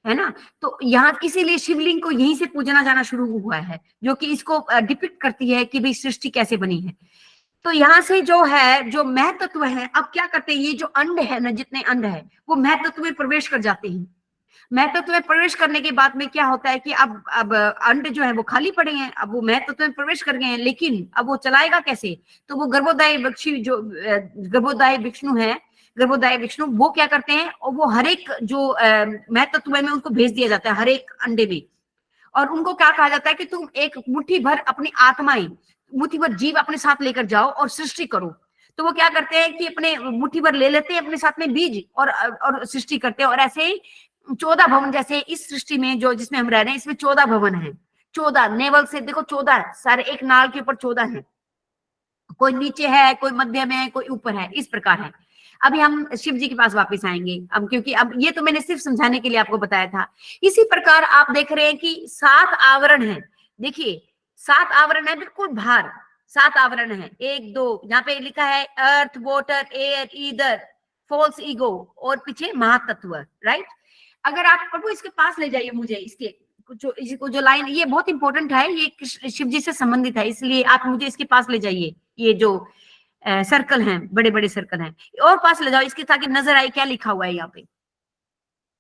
ना। तो यहाँ इसीलिए शिवलिंग को यहीं से पूजना जाना शुरू हुआ है, जो कि इसको डिपिक्ट करती है कि भाई सृष्टि कैसे बनी है। तो यहाँ से जो है, जो महतत्व है, अब क्या करते हैं, ये जो अंड है ना, जितने अंड है वो महतत्व में प्रवेश कर जाते हैं। महतत्व में प्रवेश करने के बाद में क्या होता है कि अब अंड जो है वो खाली पड़े हैं, अब वो महतत्व में प्रवेश कर गए हैं, लेकिन अब वो चलाएगा कैसे? तो वो गर्भोदय विष्णु है, गर्भोदय विष्णु, वो क्या करते हैं, और वो हर एक जो महतत्व में उनको भेज दिया जाता है हर एक अंडे में, और उनको क्या कहा जाता है कि तुम एक मुट्ठी भर अपनी आत्माएं, मुट्ठी भर जीव अपने साथ लेकर जाओ और सृष्टि करो। तो वो क्या करते हैं कि अपने मुट्ठी भर ले लेते हैं अपने साथ में बीज और सृष्टि करते हैं। और ऐसे ही 14 भवन, जैसे इस सृष्टि में जो जिसमें हम रह रहे हैं इसमें 14 भवन है, 14 नेवल से देखो 14 सारे एक नाल के ऊपर 14 है, कोई नीचे है, कोई मध्य में है, कोई ऊपर है, इस प्रकार है। अभी हम शिव जी के पास वापस आएंगे अब, क्योंकि अब ये तो मैंने सिर्फ समझाने के लिए आपको बताया था। इसी प्रकार आप देख रहे हैं कि 7 आवरण है, देखिए 7 आवरण है, बिल्कुल बाहर 7 आवरण है, 1 2, यहाँ पे लिखा है earth, water, air, ether, false ego, और पीछे महातत्व, राइट। अगर आप प्रभु इसके पास ले जाइए मुझे, इसके जो लाइन, ये बहुत इंपॉर्टेंट है, ये शिव जी से संबंधित है, इसलिए आप मुझे इसके पास ले जाइए। ये जो सर्कल हैं, बड़े बड़े सर्कल हैं, और पास ले जाओ इसके, ताकि नजर आए क्या लिखा हुआ है यहाँ पे।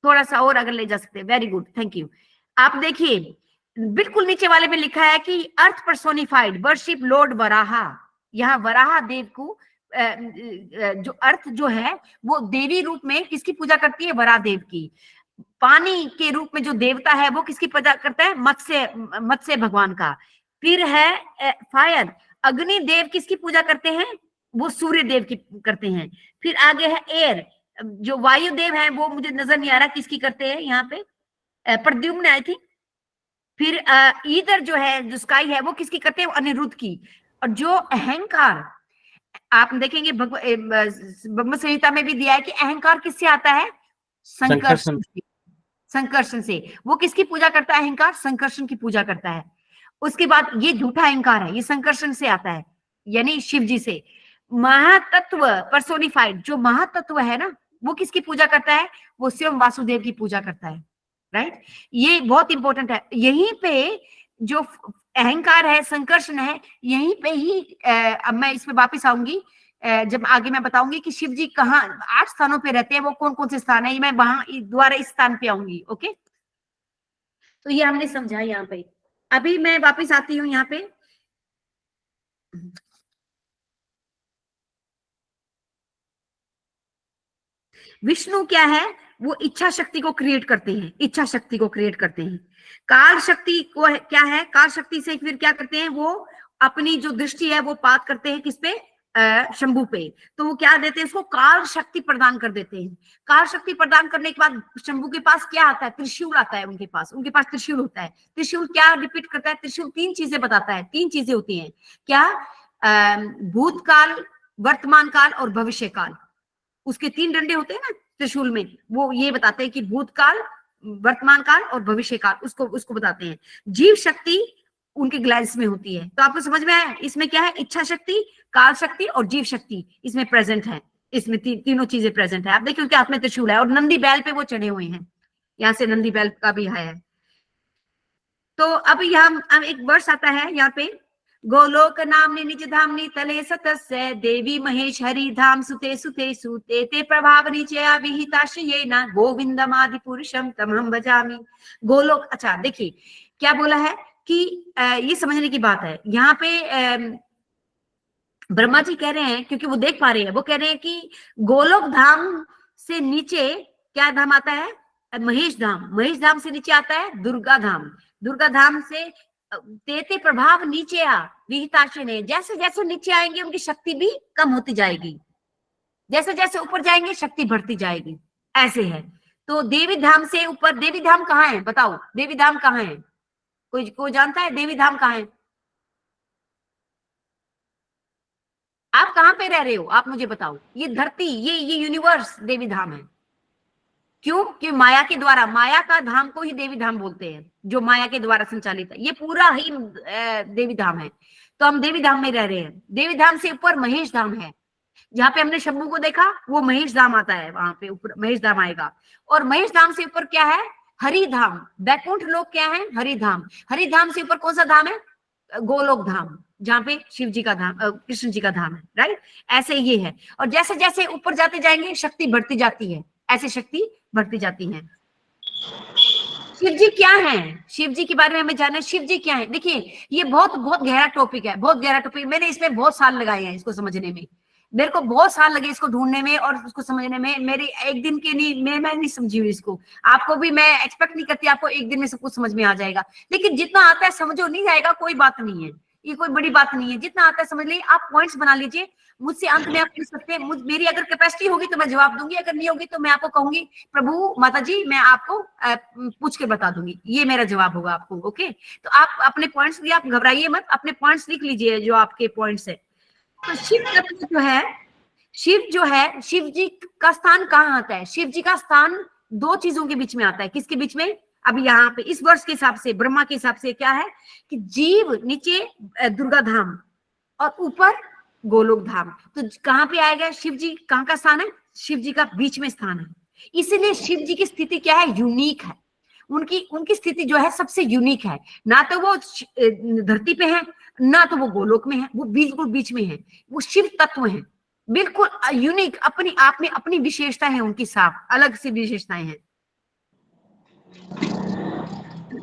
थोड़ा सा और अगर ले जा सकते हैं, वेरी गुड, थैंक यू। आप देखिए बिल्कुल नीचे वाले में लिखा है कि अर्थ पर्सोनिफाइड वर्शिप लॉर्ड वराहा। यहाँ वराहा देव को जो अर्थ जो है वो देवी रूप में किसकी पूजा करती है? वराह देव की। पानी के रूप में जो देवता है वो किसकी पूजा करता है? मत्स्य भगवान का। फिर है फायर, अग्नि देव किसकी पूजा करते हैं? वो सूर्य देव की करते हैं। फिर आगे है एयर, जो वायु देव है वो मुझे नजर नहीं आ रहा किसकी करते हैं यहाँ पे, प्रद्युम्न आई थी। फिर ईदर जो है, जो स्काई है, वो किसकी करते हैं? अनिरुद्ध की। और जो अहंकार, आप देखेंगे ब्रह्म संहिता में भी दिया है कि अहंकार किससे आता है? संकर्षण से। संकर्षण से। वो किसकी पूजा करता है? अहंकार संकर्षण की पूजा करता है। उसके बाद ये झूठा अहंकार है, ये संकर्षण से आता है, यानी शिव जी से। महातत्व पर्सोनिफाइड, जो महातत्व है ना, वो किसकी पूजा करता है? वो स्वयं वासुदेव की पूजा करता है, राइट। ये बहुत इंपॉर्टेंट है। यहीं पे जो अहंकार है, संकर्षण है, यहीं पे ही अब मैं इस पे वापिस आऊंगी जब आगे मैं बताऊंगी कि शिव जी कहाँ 8 स्थानों पे रहते हैं, वो कौन कौन से स्थान है, मैं वहां दोबारा इस स्थान पे आऊंगी। ओके, तो ये हमने समझा यहाँ पे। अभी मैं वापिस आती हूँ यहाँ पे। विष्णु क्या है? वो इच्छा शक्ति को क्रिएट करते हैं, इच्छा शक्ति को क्रिएट करते हैं। काल शक्ति को क्या है? काल शक्ति से फिर क्या करते हैं? वो अपनी जो दृष्टि है वो पात करते हैं किस पे? शंभू पे। तो वो क्या देते हैं? उसको काल शक्ति प्रदान कर देते हैं। काल शक्ति प्रदान करने के बाद शंभू के पास क्या आता है? त्रिशूल आता है उनके पास त्रिशूल होता है। त्रिशूल क्या रिपीट करता है? त्रिशूल 3 चीजें बताता है। 3 चीजें होती हैं क्या? भूतकाल, वर्तमान काल और भविष्य काल। उसके 3 डंडे होते हैं ना त्रिशूल में, वो ये बताते हैं कि भूतकाल, वर्तमान काल और भविष्य काल, उसको बताते हैं। जीव शक्ति उनके ग्लैंड्स में होती है। तो आपको समझ में आया इसमें क्या है? इच्छा शक्ति, काल शक्ति और जीव शक्ति इसमें प्रेजेंट है। इसमें तीनों चीजें प्रेजेंट है। आप देखिए उनके हाथ में त्रिशूल है और नंदी बैल पे वो चढ़े हुए हैं। यहाँ से नंदी बैल का भी है। तो अब यहाँ एक वर्ष आता है यहाँ पे, गोलोक नामनी निज धामनी तले सतस्य देवी महेश हरि धाम सुते सुते सुते ते प्रभाव नीचे विहिताशये न गोविंदम आदि पुरुषम तमहम भजामि। गोलोक, अच्छा देखिए क्या बोला है कि ये समझने की बात है। यहाँ पे ब्रह्मा जी कह रहे हैं, क्योंकि वो देख पा रहे हैं, वो कह रहे हैं कि गोलोक धाम से नीचे क्या धाम आता है? महेश धाम से नीचे आता है दुर्गा धाम से तेते प्रभाव नीचे आ विहिताशन है। जैसे जैसे नीचे आएंगे उनकी शक्ति भी कम होती जाएगी, जैसे जैसे ऊपर जाएंगे शक्ति बढ़ती जाएगी, ऐसे है। तो देवी धाम से ऊपर, देवी धाम कहाँ है बताओ, देवी धाम कहाँ है? कोई जानता है देवी धाम कहाँ है? आप कहाँ पे रह रहे हो आप मुझे बताओ। ये धरती, ये यूनिवर्स देवी धाम है। क्यों? कि माया के द्वारा, माया का धाम को ही देवी धाम बोलते हैं, जो माया के द्वारा संचालित है। ये पूरा ही देवी धाम है। तो हम देवी धाम में रह रहे हैं। देवी धाम से ऊपर महेश धाम है, जहाँ पे हमने शंभू को देखा वो महेश धाम आता है, वहां पे ऊपर महेश धाम आएगा। और महेश धाम से ऊपर क्या है? हरि धाम। बैकुंठ लोक क्या है? हरि धाम। हरि धाम से ऊपर कौन सा धाम है? गोलोक धाम, जहाँ पे शिव जी का धाम, कृष्ण जी का धाम है, राइट। ऐसे ये है। और जैसे जैसे ऊपर जाते जाएंगे शक्ति बढ़ती जाती है, ऐसे शक्ति बढ़ती जाती है। शिव जी क्या है? शिव जी के बारे में हमें जानना है। शिव जी क्या है? देखिए ये बहुत बहुत गहरा टॉपिक है, बहुत गहरा टॉपिक। मैंने इसमें बहुत साल लगाए हैं इसको समझने में, मेरे को बहुत साल लगे इसको ढूंढने में और उसको समझने में। मेरी एक दिन के नहीं, मैं नहीं समझी हुई इसको। आपको भी मैं एक्सपेक्ट नहीं करती आपको एक दिन में सब कुछ समझ में आ जाएगा, लेकिन जितना आता है समझो, नहीं आएगा कोई बात नहीं है, ये कोई बड़ी बात नहीं है। जितना आता है समझ लीजिए, आप पॉइंट्स बना लीजिए, मुझसे अंत में आप पूछ सकते हैं। मेरी अगर कैपेसिटी होगी तो मैं जवाब दूंगी, अगर नहीं होगी तो मैं आपको कहूंगी प्रभु माता जी मैं आपको पूछ के बता दूंगी, ये मेरा जवाब होगा आपको। ओके, तो आप अपने पॉइंट्स लिए, आप घबराइए मत, अपने पॉइंट्स लिख लीजिए जो आपके पॉइंट्स है। तो शिव तत्व जो है, शिव जी का स्थान कहाँ आता है? शिव जी का स्थान दो चीजों के बीच में आता है। किसके बीच में? अभी यहाँ पे इस वर्ष के हिसाब से, ब्रह्मा के हिसाब से क्या है कि जीव नीचे दुर्गा धाम और ऊपर गोलोक धाम। तो कहाँ पे आएगा शिव जी? कहाँ का स्थान है? शिव जी का बीच में स्थान है। इसीलिए शिव जी की स्थिति क्या है? यूनिक है। उनकी स्थिति जो है सबसे यूनिक है। ना तो वो धरती पे है, ना तो वो गोलोक में है, वो बिल्कुल बीच में है। वो शिव तत्व है, बिल्कुल यूनिक, अपनी आप में अपनी विशेषता है, उनकी साफ अलग सी विशेषताएं हैं।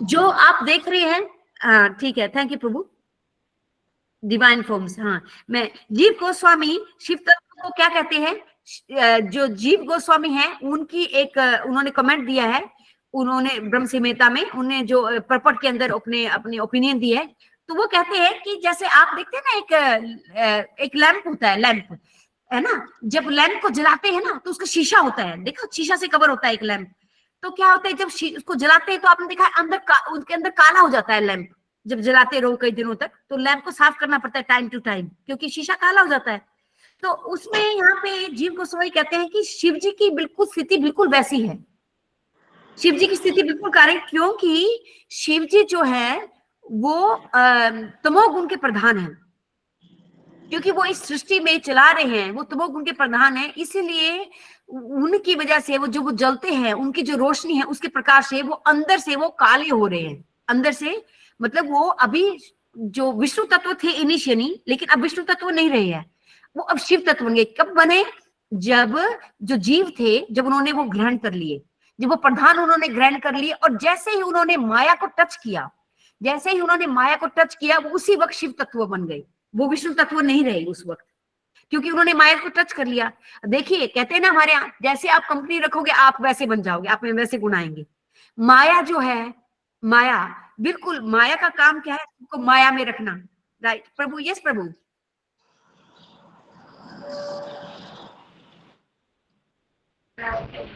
जो आप देख रहे हैं, ठीक है, thank you Prabhu. Divine forms, हाँ। मैं जीव गोस्वामी शिव तत्व को क्या कहते हैं? जो जीव गोस्वामी हैं उनकी एक उन्होंने कमेंट दिया है, उन्होंने ब्रह्म संहिता में उन्हें जो पर्पट के अंदर अपने ओपिनियन दी है। तो वो कहते हैं कि जैसे आप देखते हैं ना, एक लैंप होता है, लैंप है ना, जब लैंप को जलाते हैं ना तो उसका शीशा होता है, देखो शीशा से कवर होता है एक लैंप। तो क्या होता है जब उसको जलाते हैं तो आपने देखा है उसके अंदर काला हो जाता है लैंप। जब जलाते रहो कई दिनों तक तो लैंप को साफ करना पड़ता है टाइम टू टाइम, क्योंकि शीशा काला हो जाता है। तो उसमें यहाँ पे जीव गोस्वामी कहते हैं कि शिव जी की बिल्कुल स्थिति बिल्कुल वैसी है। शिव जी की स्थिति बिल्कुल कारण, क्योंकि शिव जी जो है वो तमोगुण के प्रधान है, क्योंकि वो इस सृष्टि में चला रहे हैं, वो तमोगुण के प्रधान है। इसीलिए उनकी वजह से वो जो जलते हैं, उनकी जो रोशनी है उसके प्रकाश से वो अंदर से वो काले हो रहे हैं, अंदर से। मतलब वो अभी जो विष्णु तत्व थे इनिशियली, लेकिन अब विष्णु तत्व नहीं रहे हैं, वो अब शिव तत्व बन गए। कब बने? जब जो जीव थे, जब उन्होंने वो ग्रहण कर लिए, जब वो प्रधान उन्होंने ग्रहण कर लिए, और जैसे ही उन्होंने माया को टच किया, वो उसी वक्त शिव तत्व बन गए। वो विष्णु तत्व नहीं रहे उस वक्त, क्योंकि उन्होंने माया को टच कर लिया। देखिए कहते हैं ना हमारे यहाँ, जैसे आप कंपनी रखोगे आप वैसे बन जाओगे, आप में वैसे गुण आएंगे। माया जो है, माया बिल्कुल, माया का काम क्या है? उसको माया में रखना, राइट प्रभु? यस प्रभु।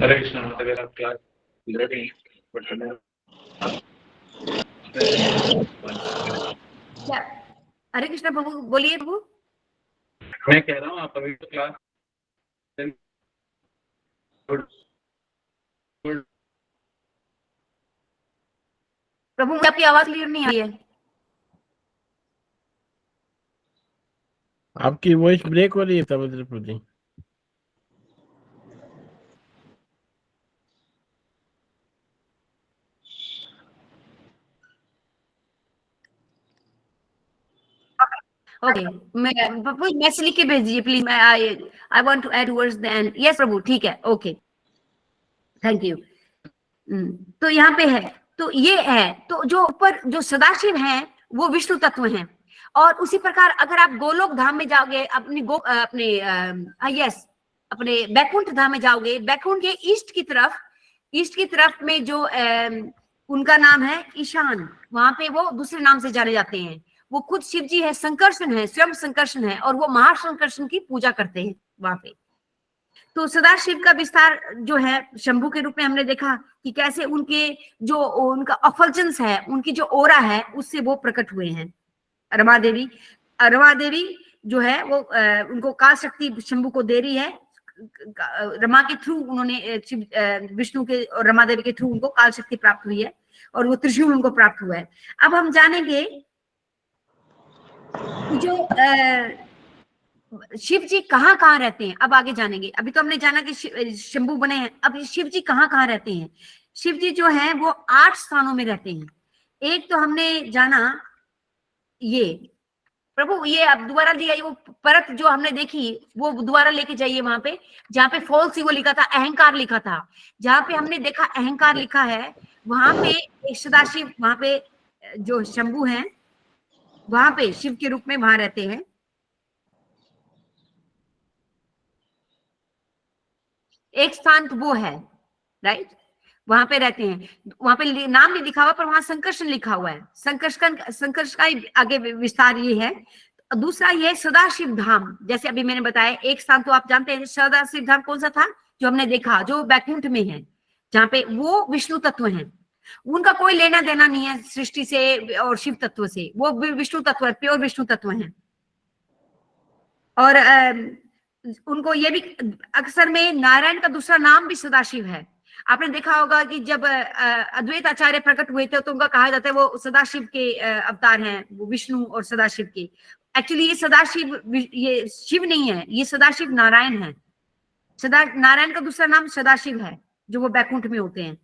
हरे कृष्ण। अगर आप क्लास हरे कृष्ण प्रभु, बोलिए प्रभु। मैं कह रहा हूँ आप अभी तो क्लास प्रभु मुझे आपकी आवाज क्लियर नहीं आ रही है। आपकी वॉइस ब्रेक हो रही है समुद्रपुर जी। ओके, मैं प्रभु मैसेज लिख के भेज दीजिए प्लीज। मैं I want to add words the end. Yes प्रभु, ठीक है, ओके, थैंक यू। तो यहाँ पे है, तो ये है, तो जो ऊपर जो सदाशिव हैं वो विष्णु तत्व हैं। और उसी प्रकार अगर आप गोलोक धाम में जाओगे, अपने बैकुंठ धाम में जाओगे, बैकुंठ के ईस्ट की तरफ ईस्ट की तरफ में जो उनका नाम है ईशान, वहां पे वो दूसरे नाम से जाने जाते हैं। वो खुद शिव जी है, संकर्षण है, स्वयं संकर्षण है, और वो महासंकर्षण की पूजा करते हैं वहां पे। तो सदाशिव का विस्तार जो है शंभु के रूप में हमने देखा कि कैसे उनके जो उनका अफल्जेंस है, उनकी जो ओरा है, उससे वो प्रकट हुए हैं। रमा देवी जो है वो उनको काल शक्ति शंभु को दे रही है। रमा के थ्रू उन्होंने विष्णु के और रमा देवी के थ्रू उनको काल शक्ति प्राप्त हुई है, और वो त्रिशूल उनको प्राप्त हुआ है। अब हम जानेंगे जो शिव जी कहाँ कहाँ रहते हैं, अब आगे जानेंगे। अभी तो हमने जाना कि शंभु बने हैं, अब शिव जी कहाँ कहाँ रहते हैं। शिव जी जो है वो 8 स्थानों में रहते हैं। एक तो हमने जाना ये प्रभु, ये अब दोबारा दिया, वो परत जो हमने देखी वो दोबारा लेके जाइए वहां पे जहाँ पे फॉल्स वो लिखा था, अहंकार लिखा था। जहाँ पे हमने देखा अहंकार लिखा है, वहां पे एक सदाशिव, वहां पे जो शंभु हैं वहां पे शिव के रूप में वहां रहते हैं। एक स्थान तो वो है, राइट, वहां पे रहते हैं। वहां पे नाम नहीं लिखा हुआ, पर वहां संकर्षण लिखा हुआ है। संकर्ष का आगे विस्तार ये है। दूसरा ये सदाशिव धाम, जैसे अभी मैंने बताया, एक स्थान तो आप जानते हैं सदाशिव धाम कौन सा था जो हमने देखा, जो बैकुंठ में है, जहाँ पे वो विष्णु तत्व हैं। उनका कोई लेना देना नहीं है सृष्टि से और शिव तत्व से, वो विष्णु तत्व है, प्योर विष्णु तत्व है। और उनको ये भी अक्सर में नारायण का दूसरा नाम भी सदाशिव है। आपने देखा होगा कि जब अद्वैत आचार्य प्रकट हुए थे तो उनका कहा जाता है वो सदाशिव के अवतार हैं, वो विष्णु और सदाशिव के। एक्चुअली ये सदाशिव ये शिव नहीं है, ये सदाशिव नारायण है। नारायण का दूसरा नाम सदाशिव है जो वो बैकुंठ में होते हैं।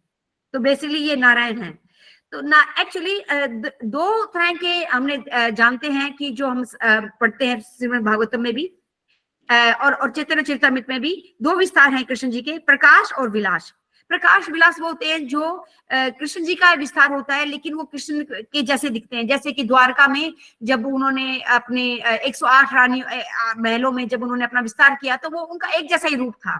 तो बेसिकली ये नारायण है। तो ना एक्चुअली 2 तरह के हमने जानते हैं कि जो हम पढ़ते हैं श्रीमद् भागवतम में भी और चैतन्य चरितमृत में भी 2 विस्तार हैं कृष्ण जी के, प्रकाश और विलास। प्रकाश विलास वो होते हैं जो कृष्ण जी का विस्तार होता है, लेकिन वो कृष्ण के जैसे दिखते हैं। जैसे कि द्वारका में जब उन्होंने अपने 108 रानी महलों में जब उन्होंने अपना विस्तार किया तो वो उनका एक जैसा ही रूप था,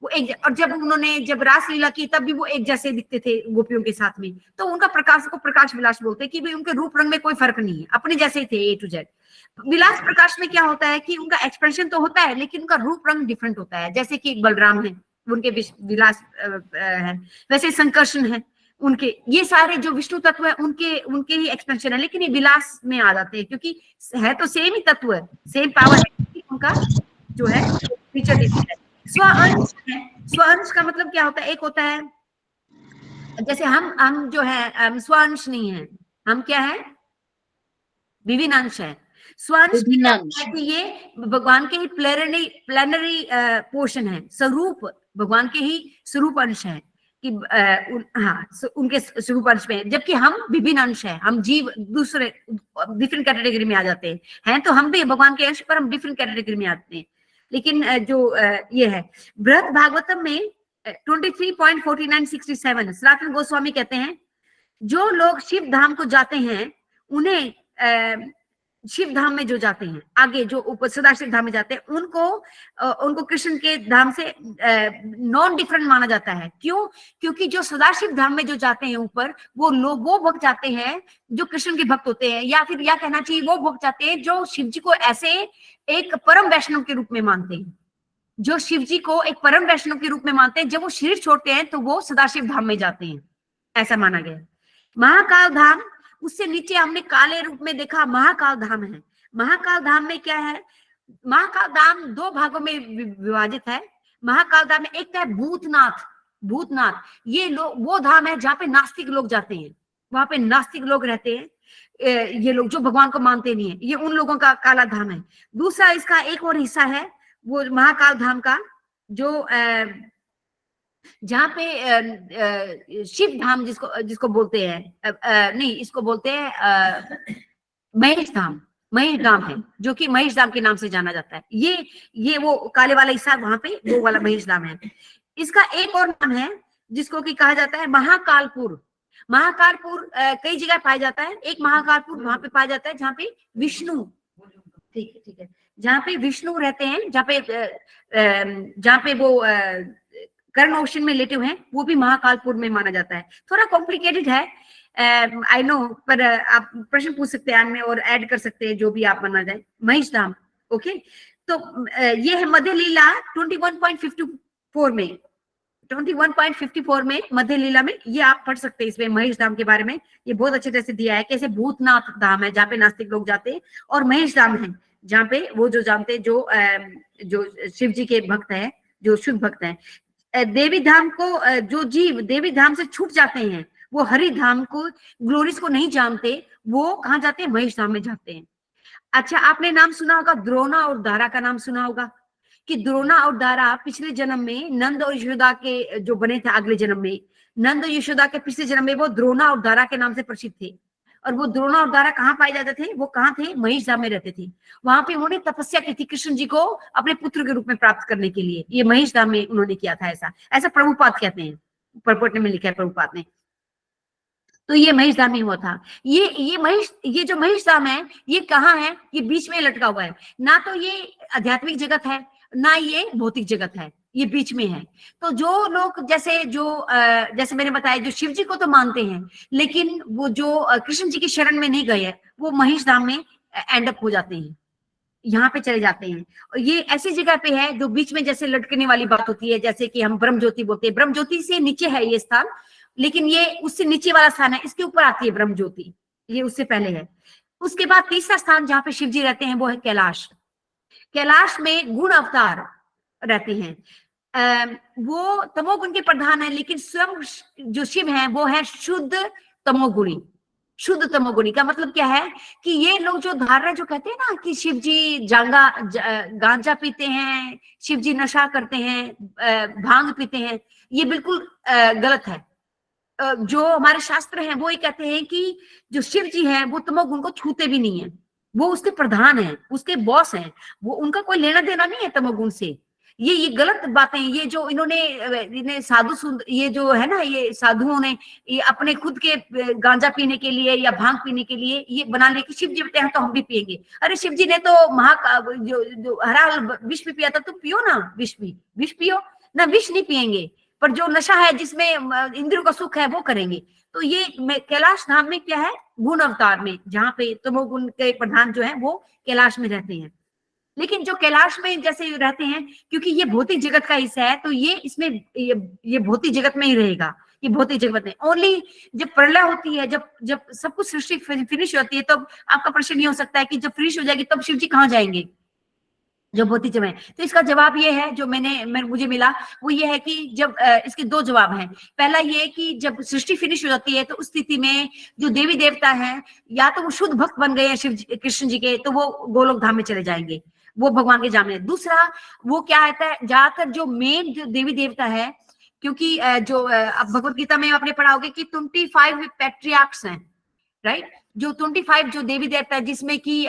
वो एक। और जब उन्होंने जब रासलीला की तब भी वो एक जैसे दिखते थे गोपियों के साथ में। तो उनका प्रकाश को प्रकाश विलास बोलते हैं कि भाई उनके रूप रंग में कोई फर्क नहीं है, अपने जैसे ही थे A to Z। विलास प्रकाश में क्या होता है कि उनका एक्सप्रेशन तो होता है लेकिन उनका रूप रंग डिफरेंट होता है। जैसे कि बलराम है, उनके विलास है, वैसे संकर्षण है उनके। ये सारे जो विष्णु तत्व है उनके ही एक्सपेंशन है, लेकिन ये विलास में आ जाते हैं क्योंकि है तो सेम ही तत्व है, सेम पावर है, उनका जो है फीचर डिफरेंट है। स्वअंश है। स्वअंश का मतलब क्या होता है? एक होता है जैसे हम जो है स्वअंश नहीं है, हम क्या है? विभिन्न अंश है। स्वअंश ये भगवान के ही प्लेनरी पोर्शन है, स्वरूप भगवान के ही स्वरूप अंश है कि उनके स्वरूप अंश में, जबकि हम विभिन्न अंश है। हम जीव दूसरे डिफरेंट कैटेगरी में आ जाते हैं तो हम भी भगवान के अंश पर हम डिफरेंट कैटेगरी में आते हैं। लेकिन जो ये है बृहद भागवतम में 23.4967 सनातन गोस्वामी कहते हैं जो लोग शिव धाम को जाते हैं उन्हें शिव धाम में जो जाते हैं आगे जो ऊपर सदाशिव धाम में जाते हैं उनको कृष्ण के धाम से नॉन डिफरेंट माना जाता है। क्यों? क्योंकि जो सदाशिव धाम में जो जाते हैं ऊपर वो भक्त जाते हैं जो कृष्ण के भक्त होते हैं, या फिर या कहना चाहिए वो भक्त जाते हैं जो शिव जी को ऐसे एक परम वैष्णव के रूप में मानते हैं, जो शिव जी को एक परम वैष्णव के रूप में मानते हैं। जब वो शरीर छोड़ते हैं तो वो सदाशिव धाम में जाते हैं, ऐसा माना गया। महाकाल धाम, उससे नीचे हमने काले रूप में देखा महाकाल धाम है। महाकाल धाम में क्या है? महाकाल धाम 2 भागों में विभाजित है। महाकाल धाम में एक है भूतनाथ, ये लोग वो धाम है जहाँ पे नास्तिक लोग जाते हैं, वहां पे नास्तिक लोग रहते हैं, ये लोग जो भगवान को मानते नहीं है, ये उन लोगों का काला धाम है। दूसरा इसका एक और हिस्सा है वो महाकाल धाम का जो जहाँ पे शिव धाम जिसको बोलते हैं, नहीं इसको बोलते हैं महेश धाम है, जो कि महेश धाम के नाम से जाना जाता है। ये वो काले वाला हिस्सा वहां पे वो वाला महेश धाम है। इसका एक और नाम है जिसको कि कहा जाता है महाकालपुर। कई जगह पाया जाता है। एक महाकालपुर वहां पे पाया जाता है जहाँ पे विष्णु, ठीक है, जहाँ पे विष्णु रहते हैं, जहाँ पे वो कर्ण ओशन में लेटे हुए हैं, वो भी महाकालपुर में माना जाता है। थोड़ा कॉम्प्लिकेटेड है, आई नो, पर आप प्रश्न पूछ सकते हैं में और ऐड कर सकते हैं जो भी आप मानना जाए। महेश धाम, ओके। तो ये है मध्य लीला 21.54 में, 21.54 में मध्य लीला में, ये आप पढ़ सकते हैं इसमें महेश धाम के बारे में। ये बहुत अच्छे तरह से दिया है, कैसे भूतनाथ धाम है जहाँ पे नास्तिक लोग जाते हैं, और महेश धाम है जहाँ पे वो जो जानते हैं जो शिव जी के भक्त है, जो शुद्ध भक्त है। देवी धाम को जो जीव देवी धाम से छूट जाते हैं, वो हरि धाम को, ग्लोरीज को नहीं जानते, वो कहाँ जाते हैं? महेश धाम में जाते हैं। अच्छा, आपने नाम सुना होगा द्रोणा और दारा का नाम सुना होगा कि द्रोणा और दारा पिछले जन्म में नंद और यशोदा के जो बने थे, अगले जन्म में नंद और यशोदा के पिछले जन्म में वो द्रोणा और दारा के नाम से प्रसिद्ध थे। और वो द्रोणा और दारा कहाँ पाए जाते थे? वो कहाँ थे? महेश धाम में रहते थे। वहां पे उन्होंने तपस्या की थी कृष्ण जी को अपने पुत्र के रूप में प्राप्त करने के लिए। ये महेश धाम में उन्होंने किया था। ऐसा प्रभुपाद कहते हैं, परपोट में लिखा है प्रभुपाद ने। तो ये महेश धाम में हुआ था। ये जो महेश धाम है, ये कहाँ है? ये बीच में लटका हुआ है। ना तो ये आध्यात्मिक जगत है, ना ये भौतिक जगत है, ये बीच में है। तो जो लोग जैसे मैंने बताया, जो शिव जी को तो मानते हैं, लेकिन वो जो कृष्ण जी की शरण में नहीं गए हैं, वो महेश धाम में एंड अप हो जाते हैं, यहाँ पे चले जाते हैं। और ये ऐसी जगह पे है जो बीच में जैसे लटकने वाली बात होती है, जैसे कि हम ब्रह्म ज्योति बोलते हैं। ब्रह्म ज्योति से नीचे है ये स्थान, लेकिन ये उससे नीचे वाला स्थान है, इसके ऊपर आती है ब्रह्म ज्योति, ये उससे पहले है। उसके बाद तीसरा स्थान जहाँ पे शिव जी रहते हैं वो है कैलाश। कैलाश में गुण अवतार रहते हैं। वो तमोगुण के प्रधान है, लेकिन स्वयं जो शिव है वो है शुद्ध तमोगुणी। शुद्ध तमोगुणी का मतलब क्या है कि ये लोग जो धारणा जो कहते हैं ना कि शिव जी गांजा पीते हैं, शिव जी नशा करते हैं, भांग पीते हैं, ये बिल्कुल गलत है। जो हमारे शास्त्र हैं वो ये कहते हैं कि जो शिव जी हैं वो तमोगुण को छूते भी नहीं है, वो उसके प्रधान हैं, उसके बॉस हैं, वो उनका कोई लेना देना नहीं है तमोगुण से। ये गलत बातें, ये जो इन्हें ये जो है ना, ये साधुओं ने ये अपने खुद के गांजा पीने के लिए या भांग पीने के लिए ये बना ले कि शिव जी पीते हैं तो हम भी पिएंगे। अरे शिव जी ने तो जो हरा विष भी पिया था, तुम पियो ना, विष पियो ना, विष नहीं पिएंगे, पर जो नशा है जिसमें इंद्रियों का सुख है वो करेंगे। तो ये कैलाश धाम में क्या है? गुण अवतार में, जहाँ पे तमोगुण के प्रधान जो है वो कैलाश में रहते हैं। लेकिन जो कैलाश में जैसे रहते हैं, क्योंकि ये भौतिक जगत का हिस्सा है, तो ये इसमें ये भौतिक जगत में ही रहेगा। ये भौतिक जगत में ओनली जब प्रलय होती है, जब सब कुछ सृष्टि फिनिश होती है, तब आपका प्रश्न ये हो सकता है कि जब फिनिश हो जाएगी तब शिव जी कहाँ जाएंगे, जो भौतिक जगह है। तो इसका जवाब ये है, जो मुझे मिला वो ये है कि जब इसके दो जवाब हैं। पहला ये कि जब सृष्टि फिनिश हो जाती है तो उस स्थिति में जो देवी देवता हैं, या तो वो शुद्ध भक्त बन गए हैं कृष्ण जी के, तो वो गोलोक धाम में चले जाएंगे, वो भगवान के जाम में। दूसरा वो क्या आता है, ज्यादातर जो मेन जो देवी देवता है, क्योंकि जो अब भगवत गीता में आपने पढ़ा होगा कि 25 पैट्रियार्क्स हैं, राइट, जो 25 जो देवी देवता है, जिसमें कि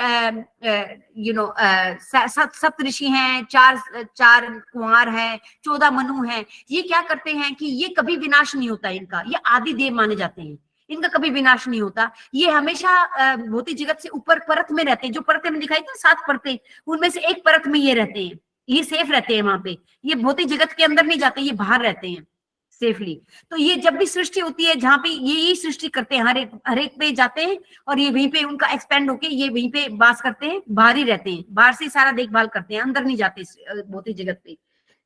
सप्त ऋषि हैं, चार कुंवर हैं, 14 मनु हैं। ये क्या करते हैं कि ये कभी विनाश नहीं होता इनका, ये आदि देव माने जाते हैं, इनका कभी विनाश नहीं होता। ये हमेशा भौतिक जगत से ऊपर परत में रहते हैं। जो परतें में दिखाई थी 7 परतें, उनमें से एक परत में ये रहते हैं, ये सेफ रहते हैं वहां पे। ये भौतिक जगत के अंदर नहीं जाते, ये बाहर रहते हैं सेफली। तो ये जब भी सृष्टि होती है, जहाँ पे ये सृष्टि करते हैं, हर एक पे जाते हैं और ये वहीं पे उनका एक्सपेंड होके ये वहीं पे वास करते हैं, बाहर ही रहते हैं, बाहर से सारा देखभाल करते हैं, अंदर नहीं जाते भौतिक जगत पे।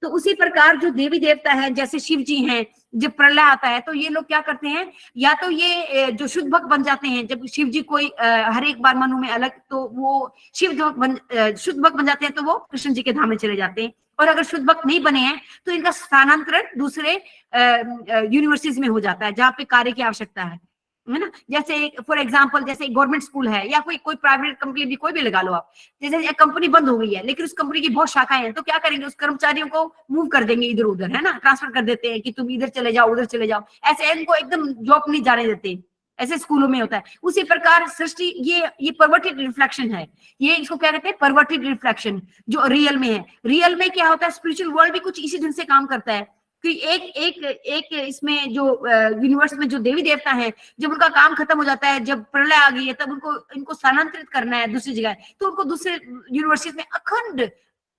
तो उसी प्रकार जो देवी देवता है, जैसे शिव जी हैं, जब प्रलय आता है तो ये लोग क्या करते हैं, या तो ये जो शुद्ध भक्त बन जाते हैं, जब शिव जी कोई हर एक बार मनु में अलग, तो वो शुद्ध भक्त बन जाते हैं, तो वो कृष्ण जी के धाम में चले जाते हैं। और अगर शुद्ध भक्त नहीं बने हैं तो इनका स्थानांतरण दूसरे यूनिवर्सिटीज में हो जाता है, जहाँ पे कार्य की आवश्यकता है ना। जैसे फॉर एग्जांपल, जैसे गवर्नमेंट स्कूल है या कोई प्राइवेट कंपनी भी, कोई भी लगा लो आप। जैसे एक कंपनी बंद हो गई है, लेकिन उस कंपनी की बहुत शाखाएं हैं, तो क्या करेंगे, उस कर्मचारियों को मूव कर देंगे इधर उधर, है ना, ट्रांसफर कर देते हैं कि तुम इधर चले जाओ, उधर चले जाओ। ऐसे इनको एकदम जॉब नहीं जाने देते, ऐसे स्कूलों में होता है। उसी प्रकार सृष्टि ये परवर्टेड रिफ्लेक्शन है, ये इसको क्या कहते हैं, परवर्टेड रिफ्लेक्शन, जो रियल में है। रियल में क्या होता है, स्पिरिचुअल वर्ल्ड भी कुछ इसी ढंग से काम करता है कि एक इसमें जो यूनिवर्स में जो देवी देवता है, जब उनका काम खत्म हो जाता है, जब प्रलय आ गई है, तब इनको स्थानांतरित करना है दूसरी जगह, तो उनको दूसरे यूनिवर्सिटीज में, अखंड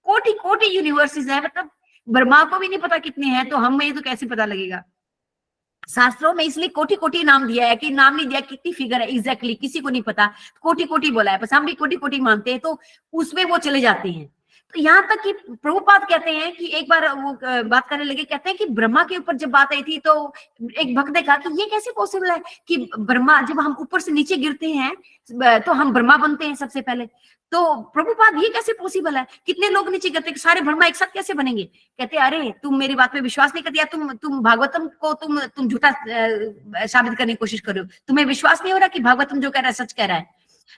कोटि यूनिवर्सिटीज है, मतलब ब्रह्मा को भी नहीं पता कितने हैं, तो हमें तो कैसे पता लगेगा। शास्त्रों में इसलिए कोटि कोटि नाम दिया है, कि नाम नहीं दिया कितनी फिगर है एग्जैक्टली, किसी को नहीं पता, कोटि कोटि बोला है, बस हम भी कोटि कोटि मानते हैं, तो उसमें वो चले जाते हैं। तो यहाँ तक कि प्रभुपाद कहते हैं कि एक बार वो बात करने लगे, कहते हैं कि ब्रह्मा के ऊपर जब बात आई थी तो एक भक्त ने कहा कि ये कैसे पॉसिबल है कि ब्रह्मा, जब हम ऊपर से नीचे गिरते हैं तो हम ब्रह्मा बनते हैं सबसे पहले, तो प्रभुपाद ये कैसे पॉसिबल है, कितने लोग नीचे गिरते हैं, सारे ब्रह्मा एक साथ कैसे बनेंगे। कहते अरे तुम मेरी बात पे विश्वास नहीं करते, या तुम भागवतम को तुम झूठा साबित करने की कोशिश कर रहे हो, तुम्हें विश्वास नहीं हो रहा कि भागवतम जो कह रहा है सच कह रहा है।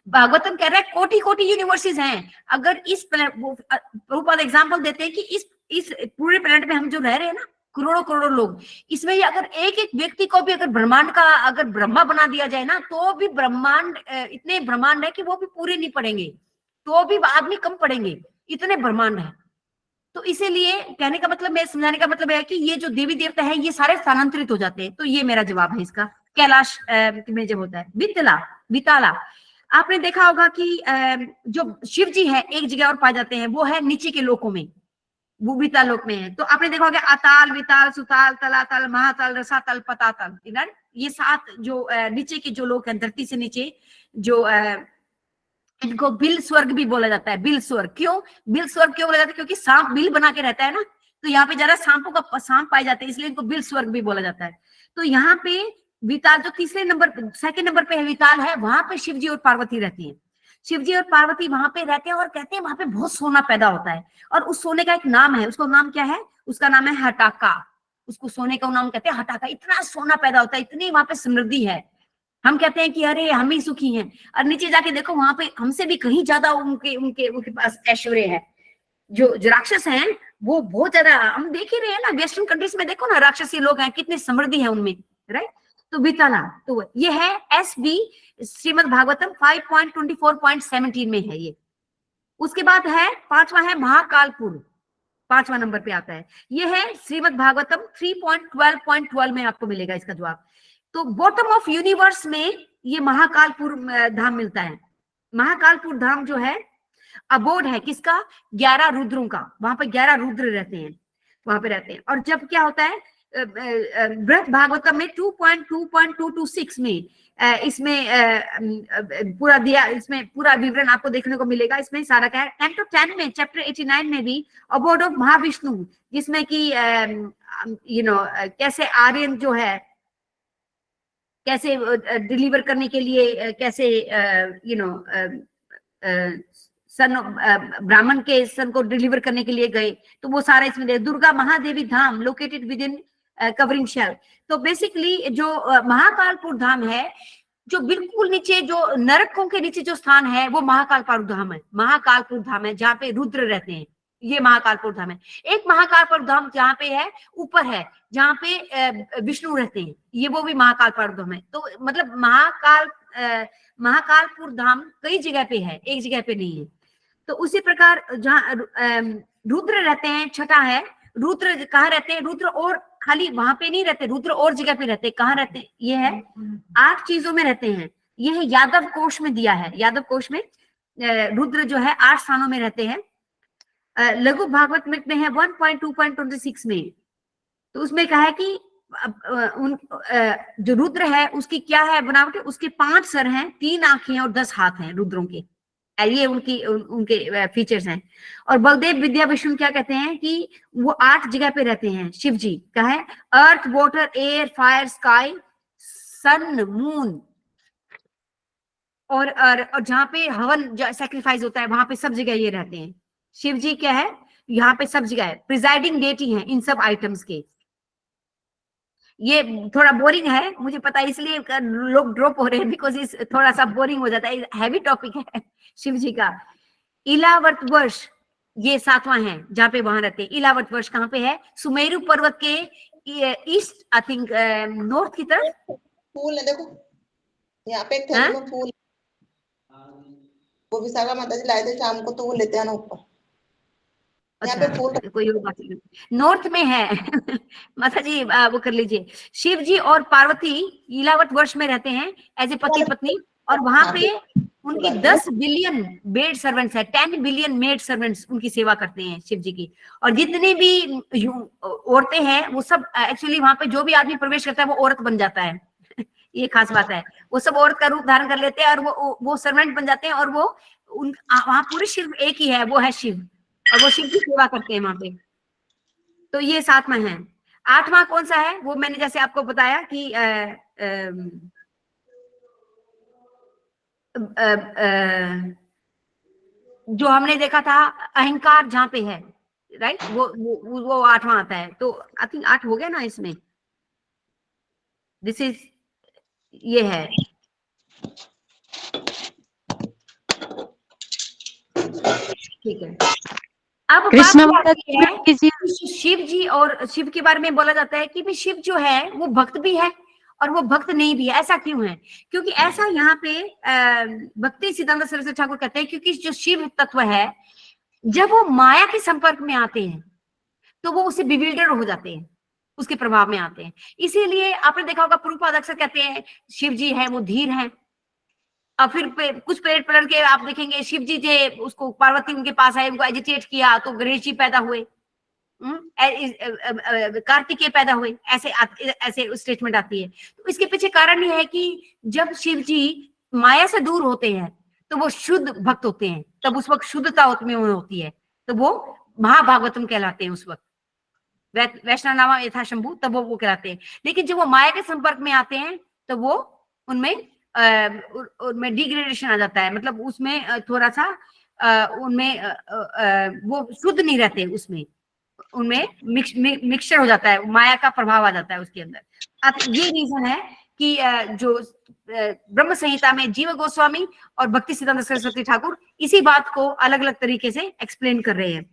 भागवतम कह रहा है कोटि कोटि यूनिवर्सिटीज हैं, अगर इस प्रभुपाद एग्जांपल देते हैं कि इस पूरे प्लेनेट में हम जो रह रहे हैं ना, करोड़ों करोड़ों लोग, इसमें अगर एक एक व्यक्ति को भी अगर ब्रह्मांड का अगर ब्रह्मा बना दिया जाए ना, तो भी ब्रह्मांड, इतने ब्रह्मांड है कि वो भी पूरे नहीं पड़ेंगे, तो भी आदमी कम पड़ेंगे, इतने ब्रह्मांड है। तो इसीलिए कहने का मतलब, मैं समझाने का मतलब है कि ये जो देवी देवता है ये सारे स्थानांतरित हो जाते हैं। तो ये मेरा जवाब है इसका। कैलाश में जब होता है विताला, आपने देखा होगा कि जो शिव जी है एक जगह और पाए जाते हैं, वो है नीचे के लोकों में, वो विताल लोक में है। तो आपने देखा होगा अताल, विताल, सुताल, तलातल, महातल, रसातल, पतातल, ये 7 जो नीचे के जो लोग हैं, धरती से नीचे, जो इनको बिल स्वर्ग भी बोला जाता है। बिल स्वर्ग क्यों बोला जाता है? क्योंकि सांप बिल बना के रहता है ना, तो यहाँ पे ज्यादा सांप पाए जाते हैं, इसलिए इनको बिल स्वर्ग भी बोला जाता है। तो यहाँ पे विताल जो सेकंड नंबर पे है, विताल है, वहां पे शिव जी और पार्वती रहती हैं। शिव जी और पार्वती वहां पे रहते हैं और कहते हैं वहां पे बहुत सोना पैदा होता है, और उस सोने का एक नाम है, उसका नाम क्या है? उसका नाम है हटाका। उसको सोने का नाम कहते हैं हटाका। इतना सोना पैदा होता है, इतनी वहां पे समृद्धि है। हम कहते हैं कि अरे हम ही सुखी हैं, और नीचे जाके देखो वहां पे हमसे भी कहीं ज्यादा उनके पास ऐश्वर्य है। जो राक्षस हैं वो बहुत ज्यादा, हम देख ही रहे हैं ना, वेस्टर्न कंट्रीज में देखो ना, राक्षसी लोग हैं, कितनी समृद्धि है उनमें, राइट। तो विताला, तो ये है SB श्रीमद् भागवतम 5.24.17 में है ये। उसके बाद है 5वां है महाकालपुर, 5वां नंबर पे आता है। ये है श्रीमद् भागवतम 3.12.12 में आपको मिलेगा इसका जवाब। तो बॉटम ऑफ यूनिवर्स में ये महाकालपुर धाम मिलता है। महाकालपुर धाम जो है अबोर्ड है किसका? 11 रुद्रों का। वहां पे 11 रुद्र रहते हैं, वहां पे रहते हैं। और जब क्या होता है बृहद भागवतम में 2.2.226 में इसमें पूरा दिया, इसमें पूरा विवरण आपको देखने को मिलेगा। इसमें सारा क्या है, 10 में चैप्टर 89 में भी अबोर्ड ऑफ महाविष्णु, जिसमें कि कैसे आर्यन जो है, कैसे डिलीवर करने के लिए, कैसे सन ब्राह्मण के सन को डिलीवर करने के लिए गए, तो वो सारा इसमें दे। Durga Mahadevi Dham located within covering shell. तो बेसिकली जो महाकालपुर धाम है, जो बिल्कुल नीचे, जो नरकों के नीचे जो स्थान है, वो महाकालपुर धाम है। महाकालपुर धाम है जहाँ पे रुद्र रहते हैं, ये महाकालपुर धाम है। एक महाकालपुर धाम जहाँ पे है ऊपर है, जहाँ पे विष्णु रहते हैं, ये वो भी महाकालपुर धाम है। तो मतलब महाकालपुर धाम कई जगह पे है, एक जगह पे नहीं है। तो उसी प्रकार जहाँ रुद्र रहते हैं, छठा है रुद्र। कहाँ रहते हैं रुद्र? और खाली वहां पे नहीं रहते रुद्र, और जगह पे रहते हैं। कहाँ रहते हैं? ये है 8 चीजों में रहते हैं। ये है यादव कोश में दिया है। यादव कोश में रुद्र जो है 8 स्थानों में रहते हैं। लघु भागवत में है 1.2.26 में। तो उसमें कहा है कि जो रुद्र है उसकी क्या है बनावट? उसके 5 सर हैं, 3 आंखें और 10 हाथ हैं रुद्रों के। ये उनके फीचर्स हैं। और बलदेव विद्या विष्णु क्या कहते हैं कि वो 8 जगह पे रहते हैं। शिव जी का है earth, water, air, fire, sky, सन, मून, और जहाँ पे हवन सैक्रिफाइस होता है वहां पे सब जगह ये रहते हैं। शिव जी क्या है? यहाँ पे सब जगह है, प्रिजाइडिंग डेटी है इन सब आइटम्स के। ये थोड़ा बोरिंग है मुझे पता है, इसलिए लोग ड्रॉप हो रहे हैं, बिकॉज इस थोड़ा सा बोरिंग हो जाता है, हैवी टॉपिक है शिव जी का। इलावर्त वर्ष ये 7वां है जहाँ पे वहां रहते हैं। इलावर्त वर्ष कहाँ पे है? सुमेरु पर्वत के ईस्ट, आई थिंक नॉर्थ की तरफ। फूल है देखो यहाँ पे, एक थैली में फूल, वो विशाखा माता जी लाए थे शाम को, तो वो लेते हैं ना ऊपर। अच्छा, कोई और बात नहीं, नॉर्थ में है माता जी वो कर लीजिए। शिव जी और पार्वती इलावत वर्ष में रहते हैं एज ए पति पत्नी, और वहां पे उनकी 10 बिलियन मेड सर्वेंट्स है, 10 बिलियन मेड सर्वेंट्स उनकी सेवा करते हैं शिव जी की। और जितनी भी औरतें हैं वो सब एक्चुअली वहां पे जो भी आदमी प्रवेश करता है वो औरत बन जाता है ये खास बात है, वो सब औरत का रूप धारण कर लेते हैं और वो सर्वेंट बन जाते हैं। और वो वहां पूरे शिव एक ही है, वो है शिव, और वो शिव की सेवा करते हैं वहां पे। तो ये 7वां है। 8वां कौन सा है, वो मैंने जैसे आपको बताया कि जो हमने देखा था अहंकार जहां पे है, राइट, वो 8वां आता है। तो आई थिंक 8 हो गया ना इसमें, दिस इज ये है। ठीक है, अब कृष्णा बात माता आती है कीजिए। कि शिव जी, और शिव के बारे में बोला जाता है कि भी शिव जो है वो भक्त भी है और वो भक्त नहीं भी है। ऐसा क्यों है? क्योंकि ऐसा यहाँ पे भक्ति सिद्धांत सरस्वती ठाकुर कहते हैं, क्योंकि जो शिव तत्व है जब वो माया के संपर्क में आते हैं तो वो उससे बिविल्डर हो जाते हैं, उसके प्रभाव में आते हैं। इसीलिए आपने देखा होगा प्रभुपाद अक्सर कहते हैं शिव जी है वो धीर है। और फिर कुछ पेड़ पलट के आप देखेंगे शिव जी थे, उसको पार्वती उनके पास आए, उनको एजिटेट किया तो गणेश जी पैदा हुए, कार्तिकेय पैदा हुए, ऐसे स्टेटमेंट आती है। तो इसके पीछे कारण यह है कि जब शिव जी माया से दूर होते हैं तो वो शुद्ध भक्त होते हैं, तब उस वक्त शुद्धता में होती है, तो वो महाभागवतम कहलाते हैं। उस वक्त वैष्णव नामा यथा शंभु, तब वो कहलाते हैं। लेकिन जब वो माया के संपर्क में आते हैं तो वो उनमें डिग्रेडेशन आ जाता है, मतलब उसमें थोड़ा सा उनमें वो शुद्ध नहीं रहते, उसमें उनमें मिक्सचर हो जाता है, माया का प्रभाव आ जाता है उसके अंदर। अब ये रीजन है कि जो ब्रह्म संहिता में जीव गोस्वामी और भक्ति सिद्धांत सरस्वती ठाकुर इसी बात को अलग अलग तरीके से एक्सप्लेन कर रहे हैं।